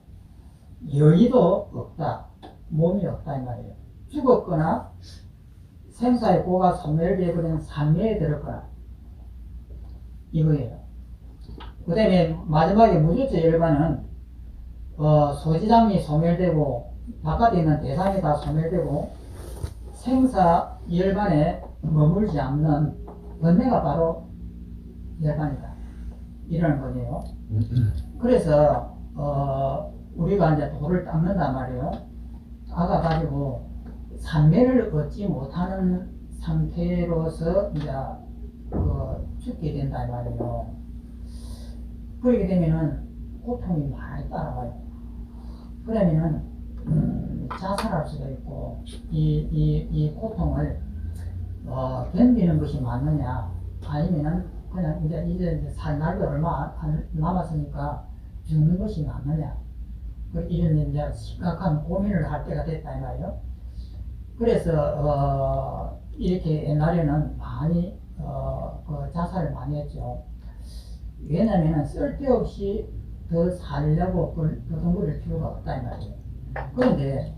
여의도 없다. 몸이 없다 이 말이에요. 죽었거나 생사의 고가 소멸되어버린 삼매에 들었거나 이거예요. 그 다음에 마지막에 무주체 열반은 소지장이 소멸되고 바깥에 있는 대상이 다 소멸되고 생사 열반에 머물지 않는 번뇌가 바로 열반이다. 이러는 거예요. 그래서 우리가 이제 도를 닦는단 말이에요. 닦아가지고 삼매를 얻지 못하는 상태로서 이제 죽게 된다 이 말이에요. 그렇게 되면은 고통이 많이 따라와요. 그러면은 자살할 수도 있고 이 고통을 견디는 것이 맞느냐 아니면은 그냥 이제 살 날도 얼마 안 남았으니까 죽는 것이 맞느냐 이런 이제 심각한 고민을 할 때가 됐다 이 말이에요. 그래서 이렇게 옛날에는 많이 자살을 많이 했죠. 왜냐면은 쓸데없이 더 살려고 더 덩굴릴 필요가 없다 이 말이에요. 그런데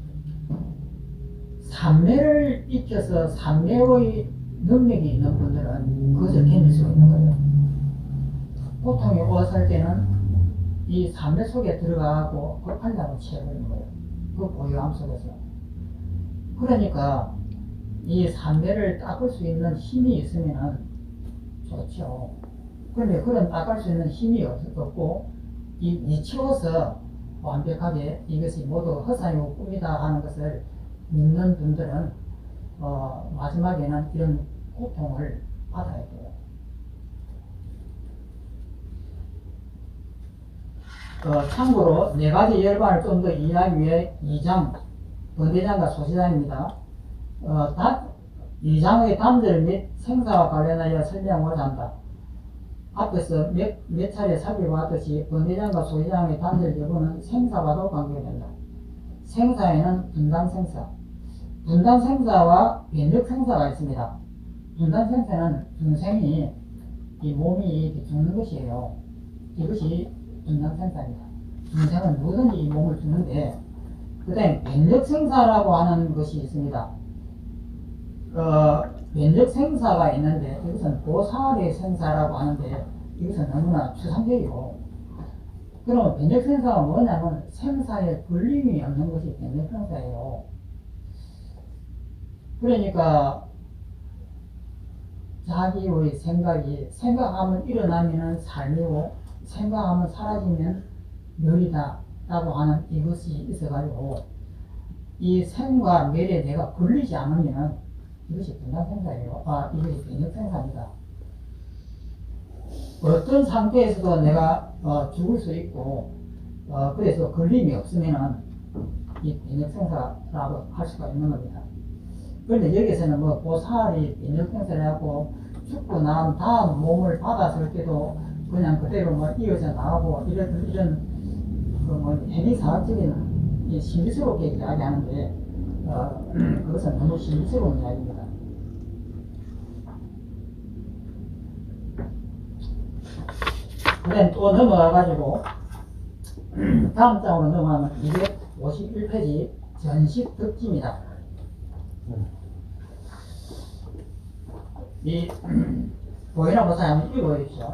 삼매를 익혀서 삼매의 능력이 있는 분들은 그것을 견딜 수 있는 거예요. 고통이 왔을 때는 이 삼매 속에 들어가고 그 판단을 채워버리는 거예요. 그 고요함 속에서. 그러니까 이 삼매를 닦을 수 있는 힘이 있으면 좋죠. 그런데 그런 닦을 수 있는 힘이 없고 미치고서 완벽하게 이것이 모두 허상이고 꿈이다 하는 것을 믿는 분들은 마지막에는 이런 고통을 받아야 돼요. 참고로 네 가지 열반을 좀 더 이해하기 위해 2장, 번대장과 소시장입니다. 2장의 단절 및 생사와 관련하여 설명하고자 한다. 앞에서 몇 차례 살펴봤듯이 번대장과 소시장의 단절 여부는 생사와도 관계가 된다. 생사에는 분단생사, 분단생사와 변력생사가 있습니다. 분단생사는 중생이 이 몸이 죽는 것이에요. 이것이 분단생사입니다. 중생은 누구든지 이 몸을 주는데, 그 다음에 변력생사라고 하는 것이 있습니다. 변력생사가 있는데, 이것은 보살의 생사라고 하는데, 이것은 너무나 추상적이고, 그러면 변력생사가 뭐냐면 생사에 걸림이 없는 것이 변력생사예요. 그러니까 자기의 생각이 생각하면 일어나면 삶이고 생각하면 사라지면 멸이다 라고 하는 이것이 있어가지고 이 생과 멸에 내가 걸리지 않으면 이것이 분단생사예요. 이것이 변력생사입니다. 어떤 상태에서도 내가 죽을 수 있고 그래서 걸림이 없으면 이 변력생사라고 할 수가 있는 겁니다. 그런데 여기서는 뭐 보살이 변력생사를 하고 죽고 난 다음 몸을 받았을 때도 그냥 그대로 뭐 이어져 나가고 이런 뭐 행위사학적인 신비스럽게 이야기하는데 그것은 너무 신비스러운 이야기입니다. 그다음 또 넘어가가지고 다음 장으로 넘어가면 251페이지 전식득지입니다. 이 보이나 보살 한번 읽어주십시오.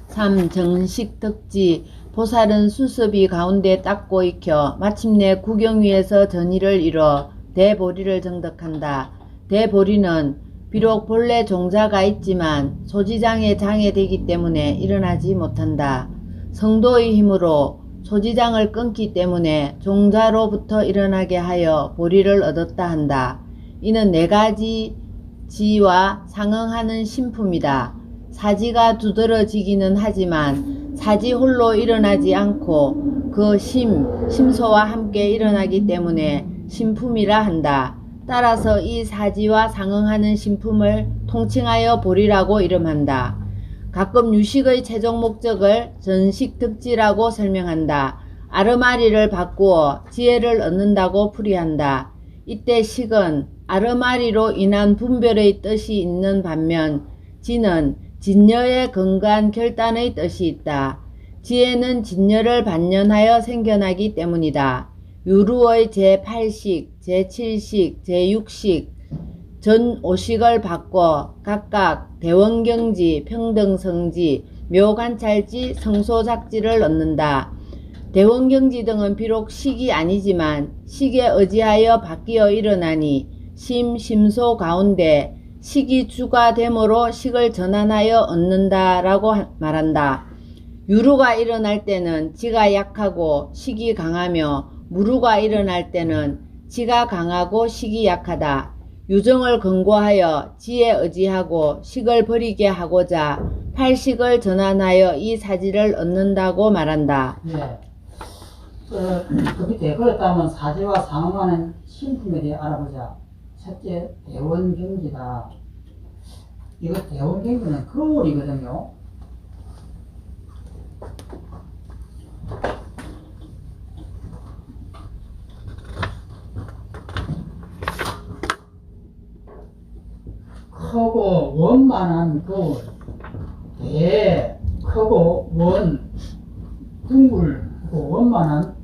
3. 정식득지. 보살은 수습이 가운데 닦고 익혀 마침내 구경 위에서 전의를 이뤄 대보리를 정득한다. 대보리는 비록 본래 종자가 있지만 소지장에 장애되기 때문에 일어나지 못한다. 성도의 힘으로 소지장을 끊기 때문에 종자로부터 일어나게 하여 보리를 얻었다 한다. 이는 네 가지 지와 상응하는 신품이다. 사지가 두드러지기는 하지만 사지 홀로 일어나지 않고 그 심소와 함께 일어나기 때문에 신품이라 한다. 따라서 이 사지와 상응하는 신품을 통칭하여 보리라고 이름한다. 가끔 유식의 최종 목적을 전식득지라고 설명한다. 아르마리를 바꾸어 지혜를 얻는다고 풀이한다. 이때 식은 아르마리로 인한 분별의 뜻이 있는 반면 지는 진여의 근간 결단의 뜻이 있다. 지혜는 진여를 반연하여 생겨나기 때문이다. 유루의 제8식, 제7식, 제6식, 전 5식을 바꿔 각각 대원경지, 평등성지, 묘관찰지, 성소작지를 얻는다. 대원경지 등은 비록 식이 아니지만 식에 의지하여 바뀌어 일어나니 심소 가운데 식이 주가 되므로 식을 전환하여 얻는다라고 말한다. 유루가 일어날 때는 지가 약하고 식이 강하며 무루가 일어날 때는 지가 강하고 식이 약하다. 유정을 근거하여 지에 의지하고 식을 버리게 하고자 팔식을 전환하여 이 사지를 얻는다고 말한다. 네. 그 밑에 그렇다면 사지와 상응하는 신품에 대해 알아보자. 첫째, 대원경지다. 이거 대원경지는 거울이거든요. 크고 원만한 거울, 크고 둥글고 원만한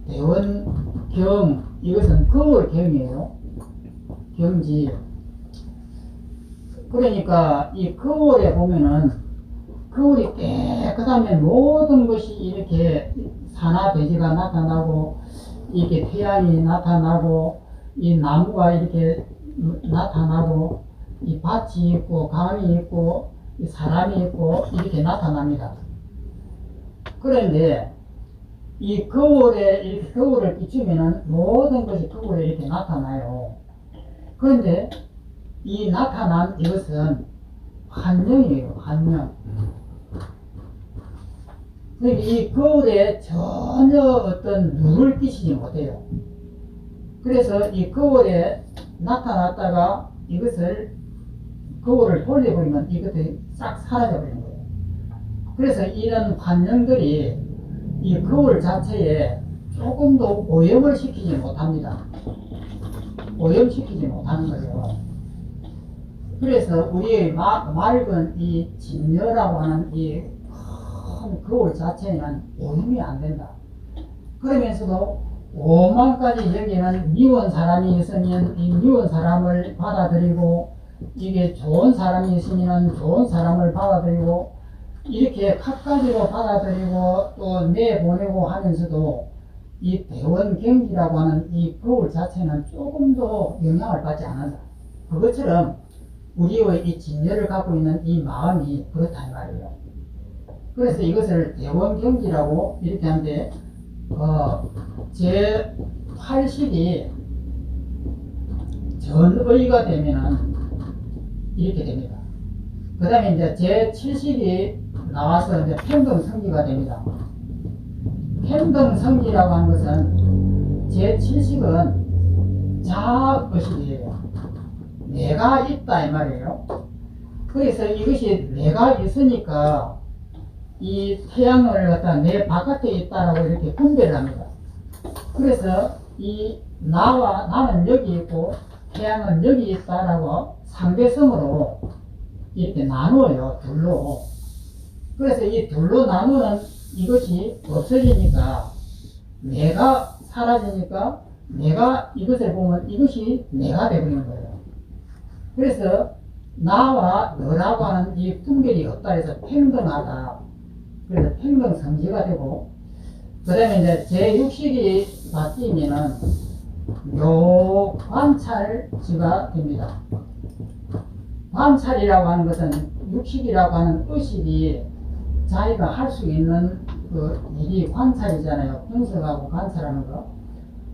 대원경, 이것은 거울경이에요. 경지. 그러니까 이 거울에 보면은 거울이 깨끗하면 모든 것이 이렇게 산화 배지가 나타나고, 이렇게 태양이 나타나고, 이 나무가 이렇게 나타나고, 이 밭이 있고, 강이 있고, 이 사람이 있고, 이렇게 나타납니다. 그런데, 이 거울에, 이렇게 거울을 비추면은 모든 것이 거울에 이렇게 나타나요. 그런데, 이 나타난 이것은 환영이에요, 환영. 이 거울에 전혀 어떤 누를 끼치지 못해요. 그래서 이 거울에 나타났다가 이것을 거울을 돌려버리면 이것들이 싹 사라져버리는 거예요. 그래서 이런 환영들이 이 거울 자체에 조금도 오염을 시키지 못합니다. 오염시키지 못하는 거예요. 그래서 우리의 맑은 이 진여라고 하는 이 큰 거울 자체는 오염이 안 된다. 그러면서도 오만까지 여기는 미운 사람이 있으면 이 미운 사람을 받아들이고, 이게 좋은 사람이 있으면 좋은 사람을 받아들이고, 이렇게 갖가지로 받아들이고 또 내보내고 하면서도 이 대원경지라고 하는 이 거울 자체는 조금도 영향을 받지 않는다. 그것처럼 우리의 이 진여를 갖고 있는 이 마음이 그렇다 이 말이에요. 그래서 이것을 대원경지라고 이렇게 하는데, 제 8식이 전의가 되면은 이렇게 됩니다. 그 다음에 이제 제 7식이 나와서 이제 평등성지가 됩니다. 평등성지라고 하는 것은 제 7식은 자의식이에요. 내가 있다 이 말이에요. 그래서 이것이 내가 있으니까 이 태양을 갖다 내 바깥에 있다라고 이렇게 분별을 합니다. 그래서 이 나는 여기 있고 태양은 여기 있다라고 상대성으로 이렇게 나누어요, 둘로. 그래서 이 둘로 나누는 이것이 없어지니까, 내가 사라지니까 내가 이것을 보면 이것이 내가 되버리는 거예요. 그래서 나와 너라고 하는 이 분별이 없다 해서 평등하다. 그래서 평등성지가 되고, 그 다음에 이제 제6식이 바뀌면은 묘관찰지가 됩니다. 관찰이라고 하는 것은 육식이라고 하는 의식이 자기가 할 수 있는 그 일이 관찰이잖아요. 분석하고 관찰하는 거.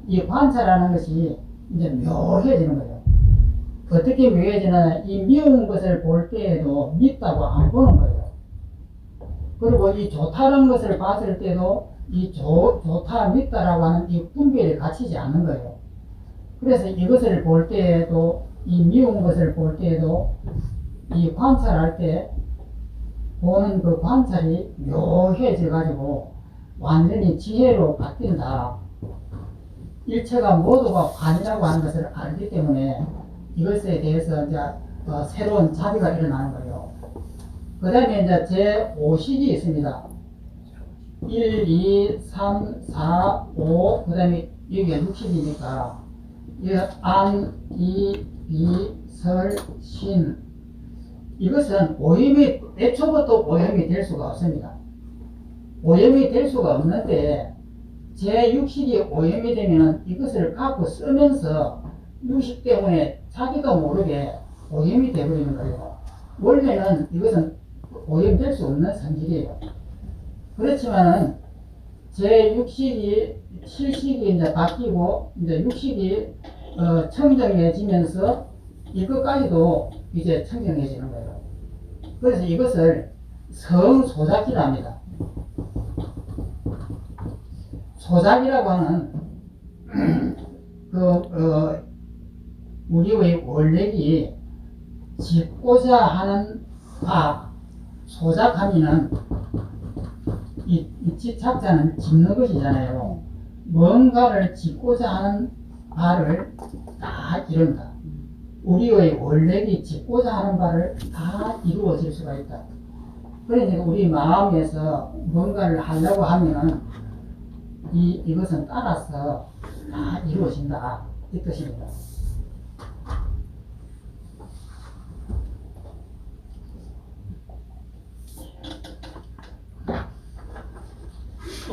이 관찰하는 것이 이제 묘해지는 거예요. 어떻게 묘해지나, 이 미운 것을 볼 때에도 밉다고 안 보는 거예요. 그리고 이 좋다는 것을 봤을 때도 이 좋다, 밉다라고 하는 이 분별이 갇히지 않는 거예요. 그래서 이것을 볼 때에도, 이 미운 것을 볼 때에도 이 관찰할 때 보는 그 관찰이 묘해져 가지고 완전히 지혜로 바뀐다. 일체가 모두가 관이라고 하는 것을 알기 때문에 이것에 대해서 이제 새로운 자비가 일어나는 거예요. 그 다음에 이제 제 5식이 있습니다. 1, 2, 3, 4, 5, 그 다음에 여기가 60이니까 안, 이, 비, 설, 신. 이것은 오염이, 애초부터 오염이 될 수가 없습니다. 오염이 될 수가 없는데, 제6식이 오염이 되면 이것을 갖고 쓰면서 육식 때문에 자기도 모르게 오염이 되어버리는 거예요. 원래는 이것은 오염될 수 없는 성질이에요. 그렇지만은 제6식이 7식이 이제 바뀌고 이제 6식이 청정해지면서 이것까지도 이제 청정해지는 거예요. 그래서 이것을 성소작이랍니다. 소작이라고 하는 우리의 원력이 짓고자 하는 바, 소작하면은 이 작자는 짓는 것이잖아요. 뭔가를 짓고자 하는 바를 다 이룬다. 우리의 원력이 짓고자 하는 바를 다 이루어질 수가 있다. 그러니까 우리 마음에서 뭔가를 하려고 하면은 이것은 따라서 다 이루어진다. 이 뜻입니다.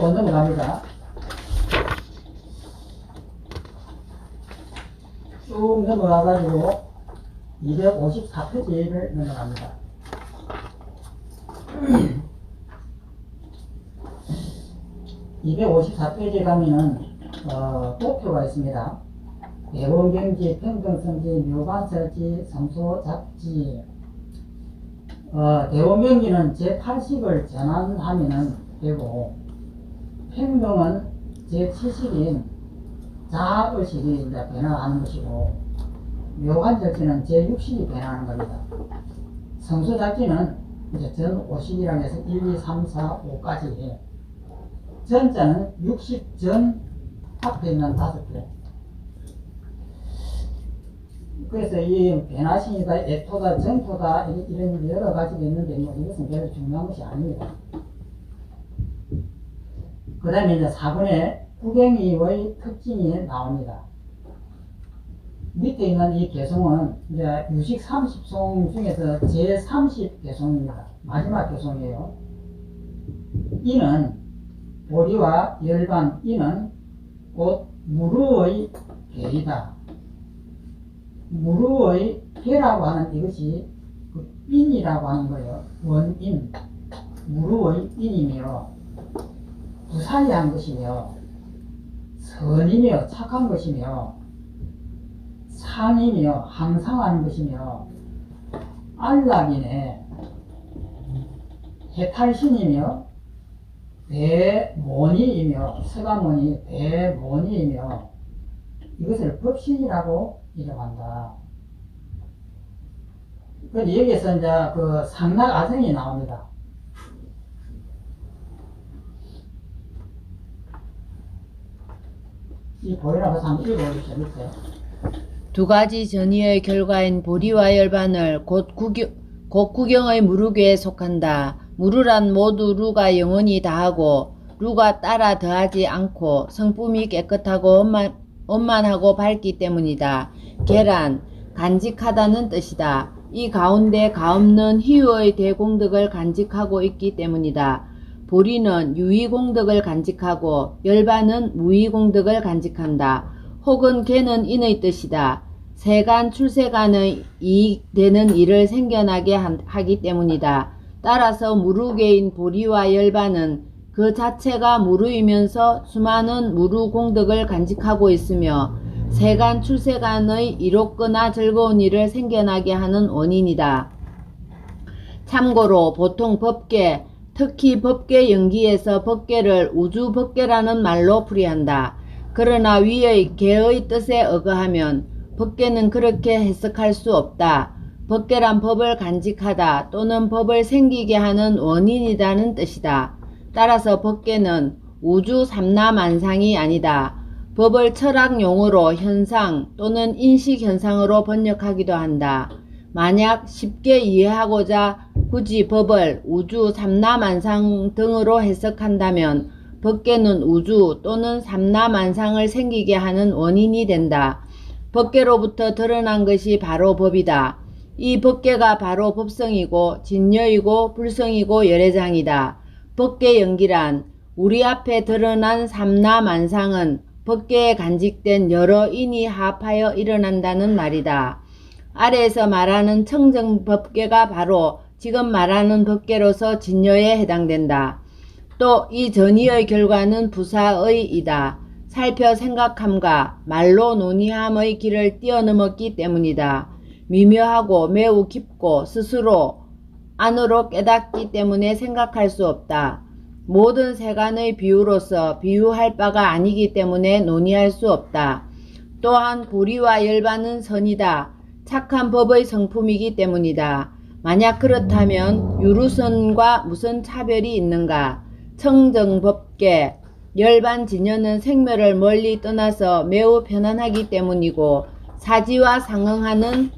또 넘어갑니다. 쭉 넘어가가지고 254페이지를 넘어갑니다. 254페이지에 가면은 도표가 있습니다. 대원경지, 평등성지, 묘관설지, 성소잡지. 대원경지는 제80을 전환하면은 되고, 평등은 제70인 자의식이 이제 변화하는 것이고, 묘관절지는 제60이 변화하는 겁니다. 성소잡지는 이제 전 50이라고 해서 1, 2, 3, 4, 5까지. 전자는 60전 앞에 있는 5개. 그래서 이 변화신이다, 애토다, 정토다, 이런 여러 가지가 있는데, 뭐 이것은 별로 중요한 것이 아닙니다. 그 다음에 이제 4번에 구경이의 특징이 나옵니다. 밑에 있는 이 개송은 이제 유식 30송 중에서 제30 개송입니다. 마지막 개송이에요. 이는 보리와 열반, 이는 곧 무루의 계이다. 무루의 계라고 하는 이것이 그 인이라고 하는 거예요. 원인. 무루의 인이며, 부사리한 것이며, 선이며, 착한 것이며, 상이며, 항상하는 것이며, 안락이네, 해탈신이며, 대모니이며, 서가모니 대모니이며, 이것을 법신이라고 이름한다. 그런데 여기에서 이제 그 상락아성이 나옵니다. 이 보이라고 해서 한번 읽어보시죠. 밑에. 두 가지 전이의 결과인 보리와 열반을 곧 구경의 무르괴에 속한다. 무르란 모두 루가 영원히 다하고 루가 따라 더하지 않고 성품이 깨끗하고 원만하고 밝기 때문이다. 계란, 간직하다는 뜻이다. 이 가운데 가없는 희유의 대공덕을 간직하고 있기 때문이다. 보리는 유의공덕을 간직하고 열반은 무의공덕을 간직한다. 혹은 개는 인의 뜻이다. 세간 출세간의 이익되는 일을 생겨나게 하기 때문이다. 따라서 무루계인 보리와 열반은 그 자체가 무루이면서 수많은 무루공덕을 간직하고 있으며 세간 출세간의 이롭거나 즐거운 일을 생겨나게 하는 원인이다. 참고로 보통 법계, 특히 법계 연기에서 법계를 우주법계라는 말로 풀이한다. 그러나 위의 계의 뜻에 의거하면 법계는 그렇게 해석할 수 없다. 법계란 법을 간직하다 또는 법을 생기게 하는 원인이라는 뜻이다. 따라서 법계는 우주 삼라만상이 아니다. 법을 철학용어로 현상 또는 인식현상으로 번역하기도 한다. 만약 쉽게 이해하고자 굳이 법을 우주 삼라만상 등으로 해석한다면 법계는 우주 또는 삼라만상을 생기게 하는 원인이 된다. 법계로부터 드러난 것이 바로 법이다. 이 법계가 바로 법성이고 진여이고 불성이고 열애장이다. 법계 연기란 우리 앞에 드러난 삼라만상은 법계에 간직된 여러 인이 합하여 일어난다는 말이다. 아래에서 말하는 청정법계가 바로 지금 말하는 법계로서 진여에 해당된다. 또 이 전이의 결과는 부사의이다. 살펴 생각함과 말로 논의함의 길을 뛰어넘었기 때문이다. 미묘하고 매우 깊고 스스로 안으로 깨닫기 때문에 생각할 수 없다. 모든 세간의 비유로서 비유할 바가 아니기 때문에 논의할 수 없다. 또한 보리와 열반은 선이다. 착한 법의 성품이기 때문이다. 만약 그렇다면 유루선과 무슨 차별이 있는가? 청정법계, 열반진여는 생멸을 멀리 떠나서 매우 편안하기 때문이고 사지와 상응하는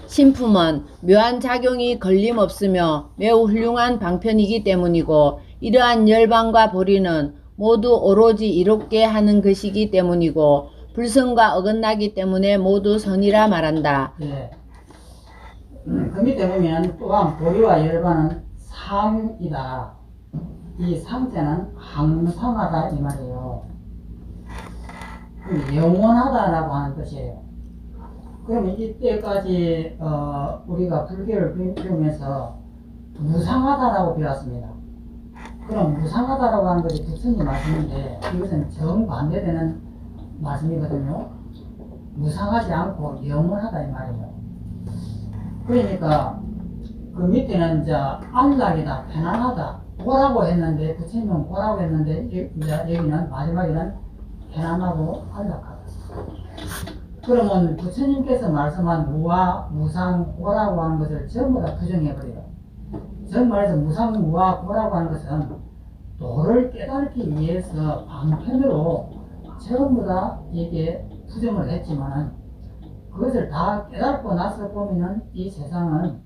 신품은 묘한 작용이 걸림없으며 매우 훌륭한 방편이기 때문이고 이러한 열반과 보리는 모두 오로지 이롭게 하는 것이기 때문이고 불성과 어긋나기 때문에 모두 선이라 말한다. 네. 그 밑에 보면 또한 보리와 열반은 상이다. 이 상태는 항상하다 이 말이에요. 영원하다라고 하는 뜻이에요. 그러면 이때까지 우리가 불교를 배우면서 무상하다라고 배웠습니다. 그럼 무상하다라고 하는 것이 부처님 말씀인데 이것은 정반대되는 말씀이거든요. 무상하지 않고 영원하다 이 말이에요. 그러니까 그 밑에는 이제 안락이다, 편안하다, 고라고 했는데 부처님은 고라고 했는데 여기는 마지막에는 편안하고 안락하다. 그러면 부처님께서 말씀한 무와 무상 고라고 하는 것을 전부 다 부정해버려요. 정말에서 무상 무와 고라고 하는 것은 도를 깨닫기 위해서 방편으로 전부 다 이게 부정을 했지만은 그것을 다 깨닫고 나서 보면은 이 세상은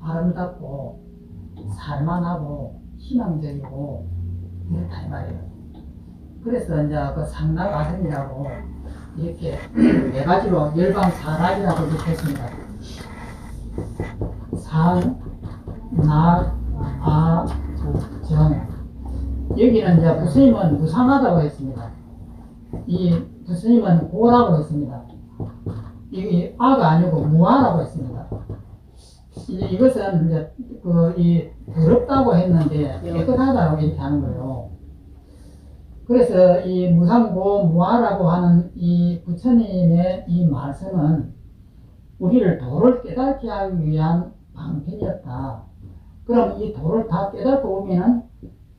아름답고 살만하고 희망적이고 이렇다 이 말이에요. 그래서 이제 그 상락아선이라고 이렇게 네 가지로 열방사락이라고 이렇게 했습니다. 상, 락, 아, 정. 여기는 이제 부처님은 무상하다고 했습니다. 이 부처님은 고라고 했습니다. 이 아가 아니고 무아라고 했습니다. 이것은 이제 이 더럽다고 했는데 깨끗하다고 이렇게 하는 거예요. 그래서 이 무상고 무아라고 하는 이 부처님의 이 말씀은 우리를 도를 깨닫게 하기 위한 방편이었다. 그럼 이 도를 다 깨닫고 오면은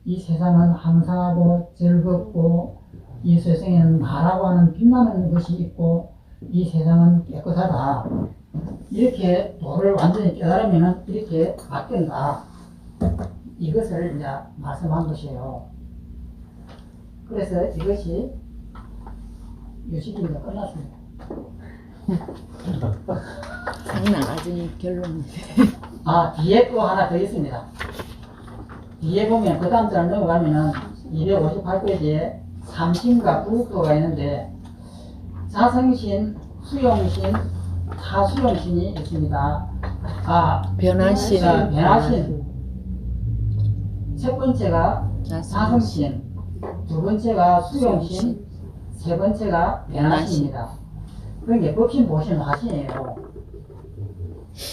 이 세상은 항상하고 즐겁고 이 세상에는 나라고 하는 빛나는 것이 있고 이 세상은 깨끗하다. 이렇게 도를 완전히 깨달으면은 이렇게 바뀐다. 이것을 이제 말씀한 것이에요. 그래서 이것이 유식입니다. 끝났습니다. 상락아선이 결론. 뒤에 또 하나 더 있습니다. 뒤에 보면 그 다음 절 넘어가면은 258페이지에 삼신과 부국도가 있는데 자성신, 수용신, 타수용신이 있습니다. 변화신. 변화신. 첫 번째가 자성신, 두 번째가 수용신, 세 번째가 변화신입니다. 그러니까 법신, 보신, 화신이에요.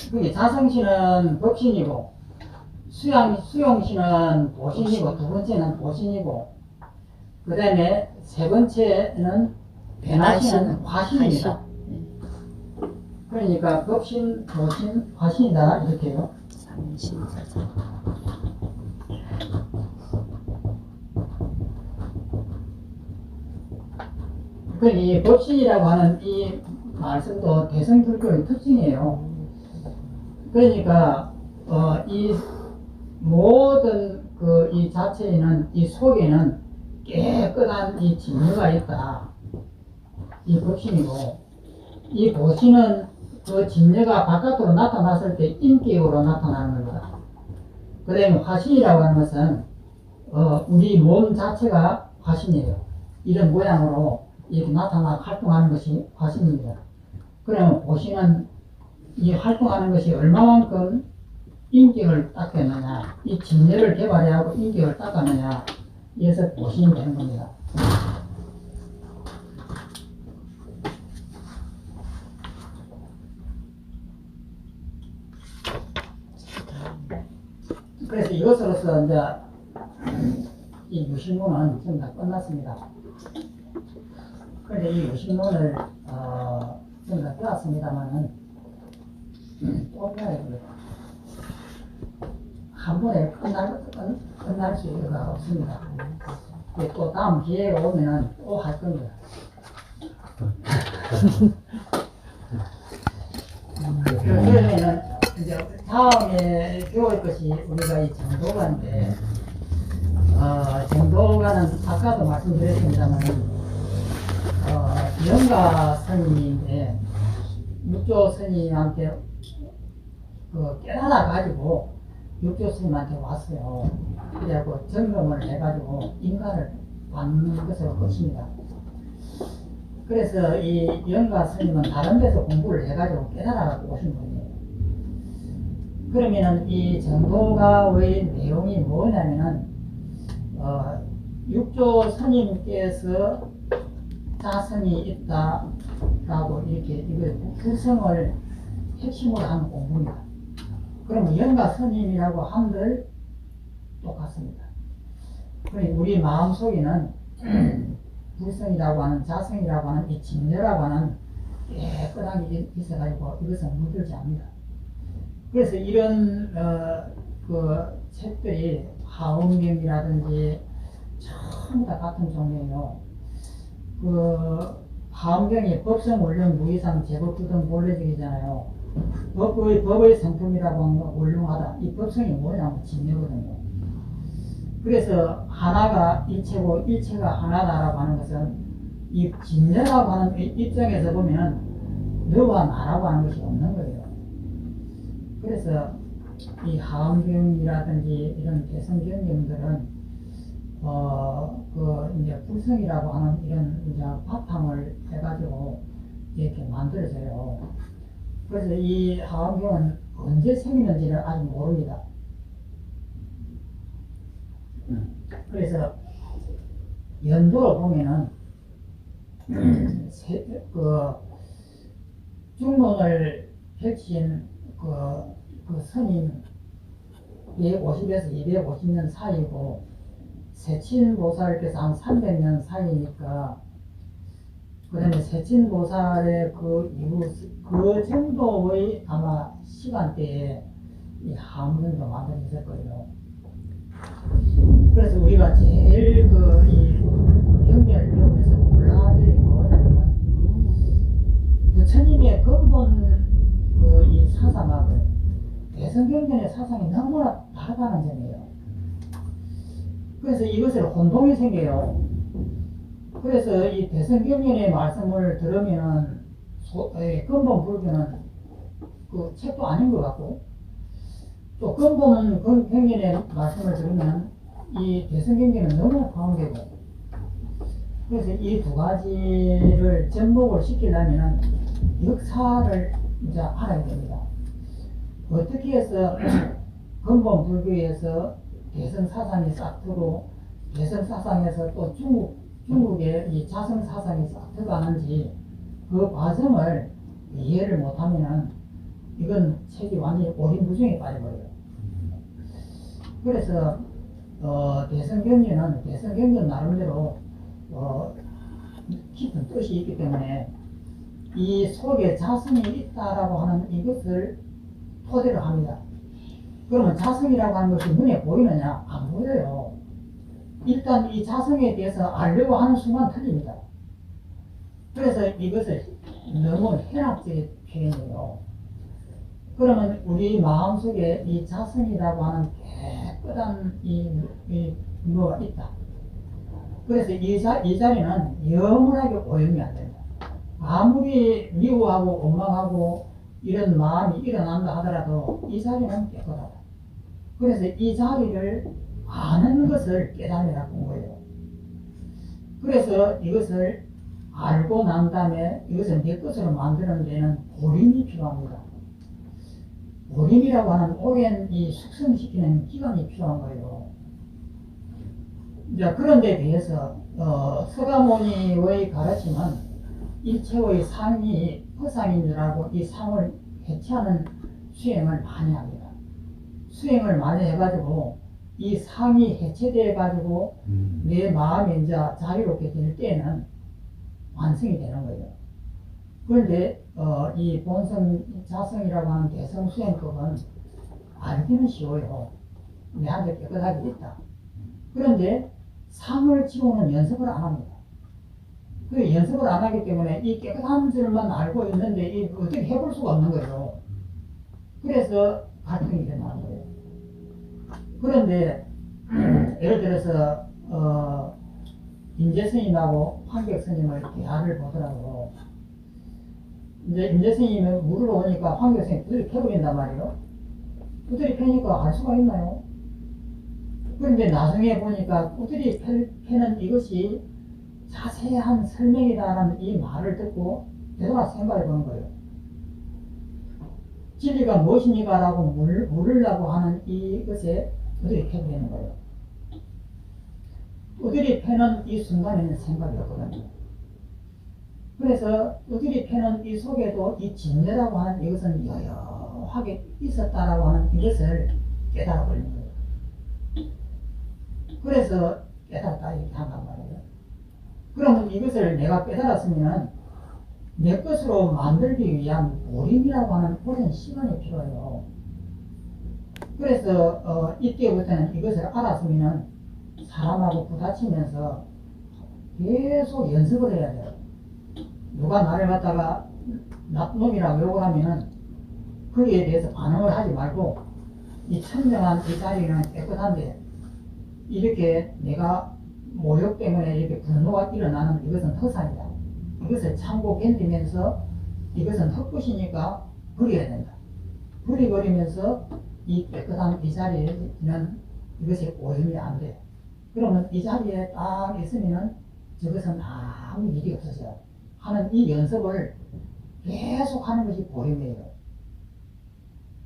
그러니까 자성신은 법신이고 수용신은 보신이고 두 번째는 보신이고 그 다음에 세 번째는 변화신은 화신입니다. 그러니까 법신, 보신, 화신이다 이렇게요. 삼신사상. 이 법신이라고 하는 이 말씀도 대승불교의 특징이에요. 그러니까 이 모든 이 자체에는 이 속에는 깨끗한 이 진리가 있다. 이 법신이고 이 보신은 그 진리가 바깥으로 나타났을 때 인격으로 나타나는 겁니다. 그 다음에 화신이라고 하는 것은 우리 몸 자체가 화신이에요. 이런 모양으로 이렇게 나타나 활동하는 것이 화신입니다. 그러면 보신은 이 활동하는 것이 얼마만큼 인격을 닦겠느냐, 이 진리를 개발해야 하고 인격을 닦았느냐, 이에서 보신이 되는 겁니다. 그래서 이것으로서 이제 이 유신문은 지금 다 끝났습니다. 그런데 이 유신문을 지금 다 배웠습니다만은 또 배워야 됩니다. 한 번에 끝날 수가 없습니다. 또 다음 기회가 오면은 또 할 겁니다. 그러면은 이제 다음에 배울 것이 우리가 이 정도가인데, 정도가는 아까도 말씀드렸습니다만은 영가 스님인데 육조 스님한테 깨달아 가지고 육조 스님한테 왔어요. 그래갖고 점검을 해가지고 인가를 받는 것으로 끝입니다. 그래서 이 영가 스님은 다른 데서 공부를 해가지고 깨달아가지고 오신 분이에요. 그러면은 이 정도가의 내용이 뭐냐면은 육조 스님께서 자성이 있다라고 이렇게 이걸 불성을 핵심으로 하는 공부입니다. 그럼 영가 스님이라고 한들 똑같습니다. 그러니 우리 마음속에는 불성이라고 하는 자성이라고 하는 이 진여라고 하는 깨끗한 게 있어가지고 이것은 물들지 않습니다. 그래서 이런 그 책들이 하엄경이라든지 전부 다 같은 종류예요. 그 하엄경이 법성원령 무이상 제법주등 본래적이잖아요. 법의 성품이라고 하는 건 원룡하다. 이 법성이 뭐냐면 진여거든요. 그래서 하나가 일체고 일체가 하나다라고 하는 것은 이 진여라고 하는 입장에서 보면 너와 나라고 하는 것이 없는 거예요. 그래서 이 하엄경이라든지 이런 대성경경들은 이제 불성이라고 하는 이런 이제 바탕을 해가지고 이렇게 만들어져요. 그래서 이 하엄경은 언제 생기는지를 아직 모릅니다. 그래서 연도로 보면은 그 중론을 펼친 그 스님 150에서 250년 사이고 세친보살께서 한 300년 사이니까 그 다음에 세친보살의 그 이후 그 정도의 아마 시간대에 이 하엄경도 만들어졌을 거예요. 그래서 우리가 제일 이 경전을 배우면서 몰라야 될 뭐냐면 부처님의 근본 이 사상하고 대성경전의 사상이 너무나 다르다는 점이에요. 그래서 이것을 혼동이 생겨요. 그래서 이 대성경전의 말씀을 들으면은 근본 불교는 그 책도 아닌 것 같고 또 근본 경전의 말씀을 들으면 이 대성경전은 너무 과언되고 그래서 이 두 가지를 접목을 시키려면 역사를 이제 알아야 됩니다. 어떻게 해서 근본 불교에서 대성 사상이 싹 트고 대성 사상에서 또 중국의 이 자성 사상이 싹 들어가는지 그 과정을 이해를 못하면은 이건 책이 완전히 오리무중에 빠져버려요. 그래서 대성경전은 대성경전 나름대로 깊은 뜻이 있기 때문에 이 속에 자성이 있다라고 하는 이것을 토대로 합니다. 그러면 자성이라고 하는 것이 눈에 보이느냐? 안 보여요. 일단 이 자성에 대해서 알려고 하는 순간 틀립니다. 그래서 이것을 너무 현학적인 표현이에요. 그러면 우리 마음속에 이 자성이라고 하는 깨끗한 뭐가 있다. 그래서 이 자리는 영원하게 오염이 안 된다. 아무리 미워하고 원망하고 이런 마음이 일어난다 하더라도 이 자리는 깨끗하다. 그래서 이 자리를 아는 것을 깨달으라고 본 거예요. 그래서 이것을 알고 난 다음에 이것을 내 것으로 만드는 데는 고림이 필요합니다. 고림이라고 하는 오랜 이 숙성시키는 기간이 필요한 거예요. 자, 그런 데 비해서 서가모니의 가르침은 일체의 상이 허상인 줄 알고 이 상을 해체하는 수행을 많이 합니다. 수행을 많이 해가지고 이 상이 해체돼가지고 내 마음이 이제 자유롭게 될 때는 완성이 되는 거예요. 그런데 이 본성 자성이라고 하는 대성 수행법은 알기는 쉬워요. 내한테 깨끗하게 있다. 그런데 상을 지고는 연습을 안 합니다. 그 연습을 안 하기 때문에 이 깨끗한 줄만 알고 있는데 이 어떻게 해볼 수가 없는 거예요. 그래서 갈등이 일어나는 거예요. 그런데 예를 들어서 임재스님하고 황객스님을 대화를 보더라고. 이제 임재스님이 물을 오니까 황객스님이 두드리 펴버린단 말이에요. 두드리 펴니까 알 수가 있나요? 그런데 나중에 보니까 두드리 펴는 이것이 자세한 설명이다라는 이 말을 듣고 되돌아 생각해 보는 거예요. 진리가 무엇입니까? 라고 물으려고 하는 이것에 두드리 펴버리는 거예요. 두드리 패는 이 순간에는 생각이 없거든요. 그래서 두드리 패는 이 속에도 이 진여라고 하는 이것은 여여하게 있었다라고 하는 이것을 깨달아 버리는 거예요. 그래서 깨달았다 이렇게 한단 말이에요. 그러면 이것을 내가 깨달았으면 내 것으로 만들기 위한 보림이라고 하는 오랜 시간이 필요해요. 그래서 이때부터는 이것을 알았으면 사람하고 부딪히면서 계속 연습을 해야 돼요. 누가 나를 갖다가 나쁜 놈이라고 욕을 하면은 거기에 대해서 반응을 하지 말고 이 청정한 이 자리는 깨끗한데 이렇게 내가 모욕 때문에 이렇게 분노가 일어나는 이것은 허상이다. 이것을 참고 견디면서 이것은 헛것이니까 버려야 된다. 버려버리면서 이 깨끗한 이 자리에는 이것이 오염이 안 돼. 그러면 이 자리에 딱 있으면은 저것은 아무 일이 없어져요. 하는 이 연습을 계속 하는 것이 보림이에요.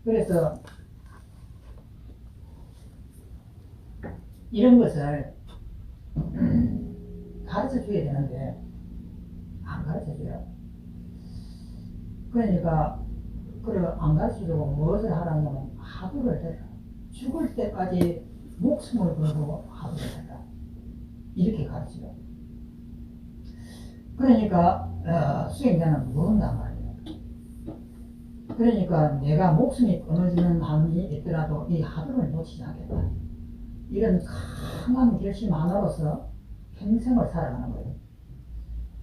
그래서 이런 것을 가르쳐 줘야 되는데 안 가르쳐 줘요. 그러니까 안 가르쳐 주고 무엇을 하라냐면 하도를 해라. 죽을 때까지 목숨을 걸고 하도를 해라. 이렇게 가르쳐요. 그러니까 수행자는 모른단 말이에요. 그러니까 내가 목숨이 끊어지는 한이 있더라도 이 하도를 놓치지 않겠다. 이런 강한 결심 하나로서 평생을 살아가는 거예요.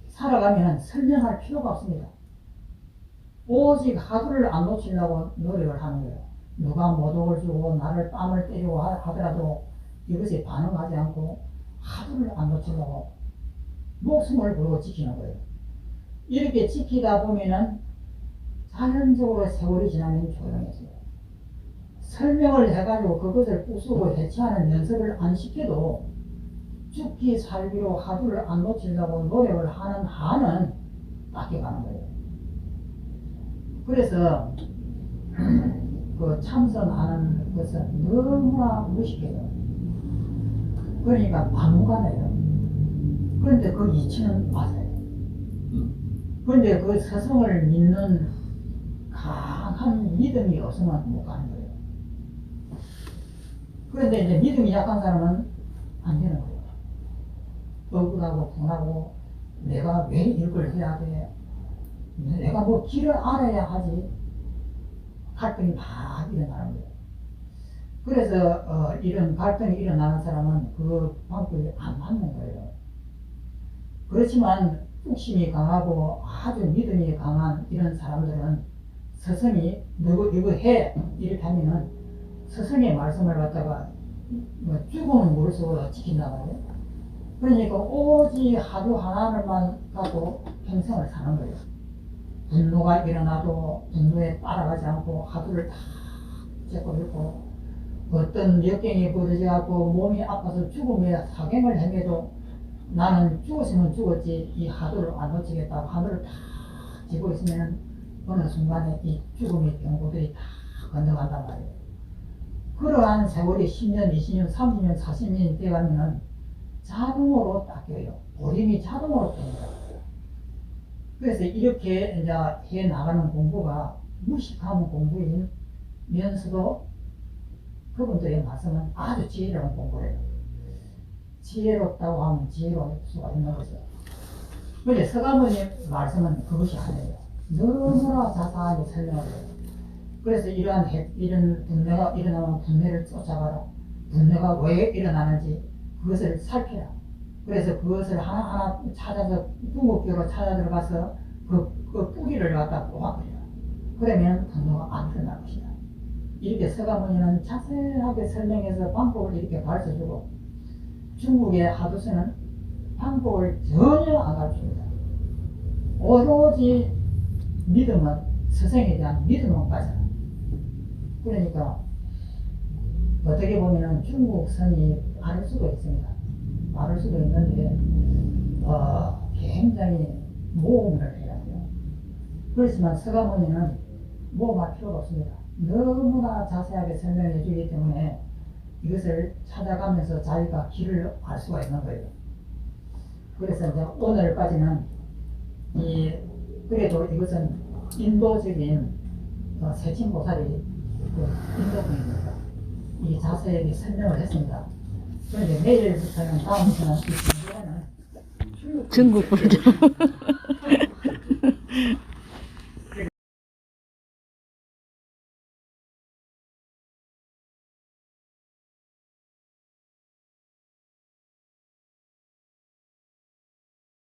살아가면 설명할 필요가 없습니다. 오직 하도를 안 놓치려고 노력을 하는 거예요. 누가 모독을 주고 나를 뺨을 때리고 하더라도 이것에 반응하지 않고 하도를 안 놓치려고 목숨을 걸고 지키는 거예요. 이렇게 지키다 보면은 자연적으로 세월이 지나면 조용해져요. 설명을 해가지고 그것을 부수고 해체하는 연습을 안 시켜도 죽기 살기로 하도를 안 놓치려고 노력을 하는 한은 닦여가는 거예요. 그래서 그 참선하는 것은 너무나 무식해요. 그러니까 막무가내요. 그런데 그 이치는 맞아요. 그런데 그 스승을 믿는 강한 믿음이 없으면 못 가는 거예요. 그런데 이제 믿음이 약한 사람은 안 되는 거예요. 억울하고 분하고 내가 왜 이걸 해야 돼? 내가 뭐 길을 알아야 하지. 갈등이 막 일어나는 거예요. 그래서 이런 갈등이 일어나는 사람은 그 방법이 안 맞는 거예요. 그렇지만 뚝심이 강하고 아주 믿음이 강한 이런 사람들은 스승이 너 이거 해 이렇게 하면은 스승의 말씀을 갖다가 죽으면 무릇으로 지킨단 말이에요. 그러니까 오직 하루 하나만 가도 평생을 사는 거예요. 분노가 일어나도 분노에 따라가지 않고 하루를 다 잡고 있고 어떤 역경이 벌어져갖고 몸이 아파서 죽음에 사경을 행해도 나는 죽었으면 죽었지 이 하루를 안 놓치겠다고 하루를 다 쥐고 있으면 어느 순간에 이 죽음의 경고들이 다 건너간단 말이에요. 그러한 세월이 10년, 20년, 30년, 40년이 돼가면은 자동으로 닦여요. 보림이 자동으로 됩니다. 그래서 이렇게 이제 해 나가는 공부가 무식한 공부이면서도 그분들의 말씀은 아주 지혜로운 공부예요. 지혜롭다고 하면 지혜로울 수가 있는 거죠. 그런데 서가모니 말씀은 그것이 아니에요. 너무나 자세하게 설명을 해요. 그래서 이런 분노가 일어나면 분노를 쫓아가라. 분노가 왜 일어나는지 그것을 살펴라. 그래서 그것을 하나하나 찾아서 궁극적으로 찾아 들어가서 그 뿌리를 갖다 뽑아버려라. 그러면 분노가 안 일어날 것이다. 이렇게 서가모니는 자세하게 설명해서 방법을 이렇게 가르쳐주고 중국의 하도스는 방법을 전혀 안 가르칩니다. 오로지 믿음은 스승에 대한 믿음은 가잖아. 그러니까 어떻게 보면 중국 선이 바를 수도 있습니다. 바를 수도 있는데 굉장히 모험을 해야 돼요. 그렇지만 서가모니는 모험할 필요가 없습니다. 너무나 자세하게 설명해 주기 때문에 이것을 찾아가면서 자기가 길을 알 수가 있는 거예요. 그래서 이제 오늘까지는 그래도 이것은 인도적인 세친보살이 인도분입니다. 이 자세히 설명을 했습니다. 그런데 내일부터는 다음부터는 이 중국에는 중국 불교.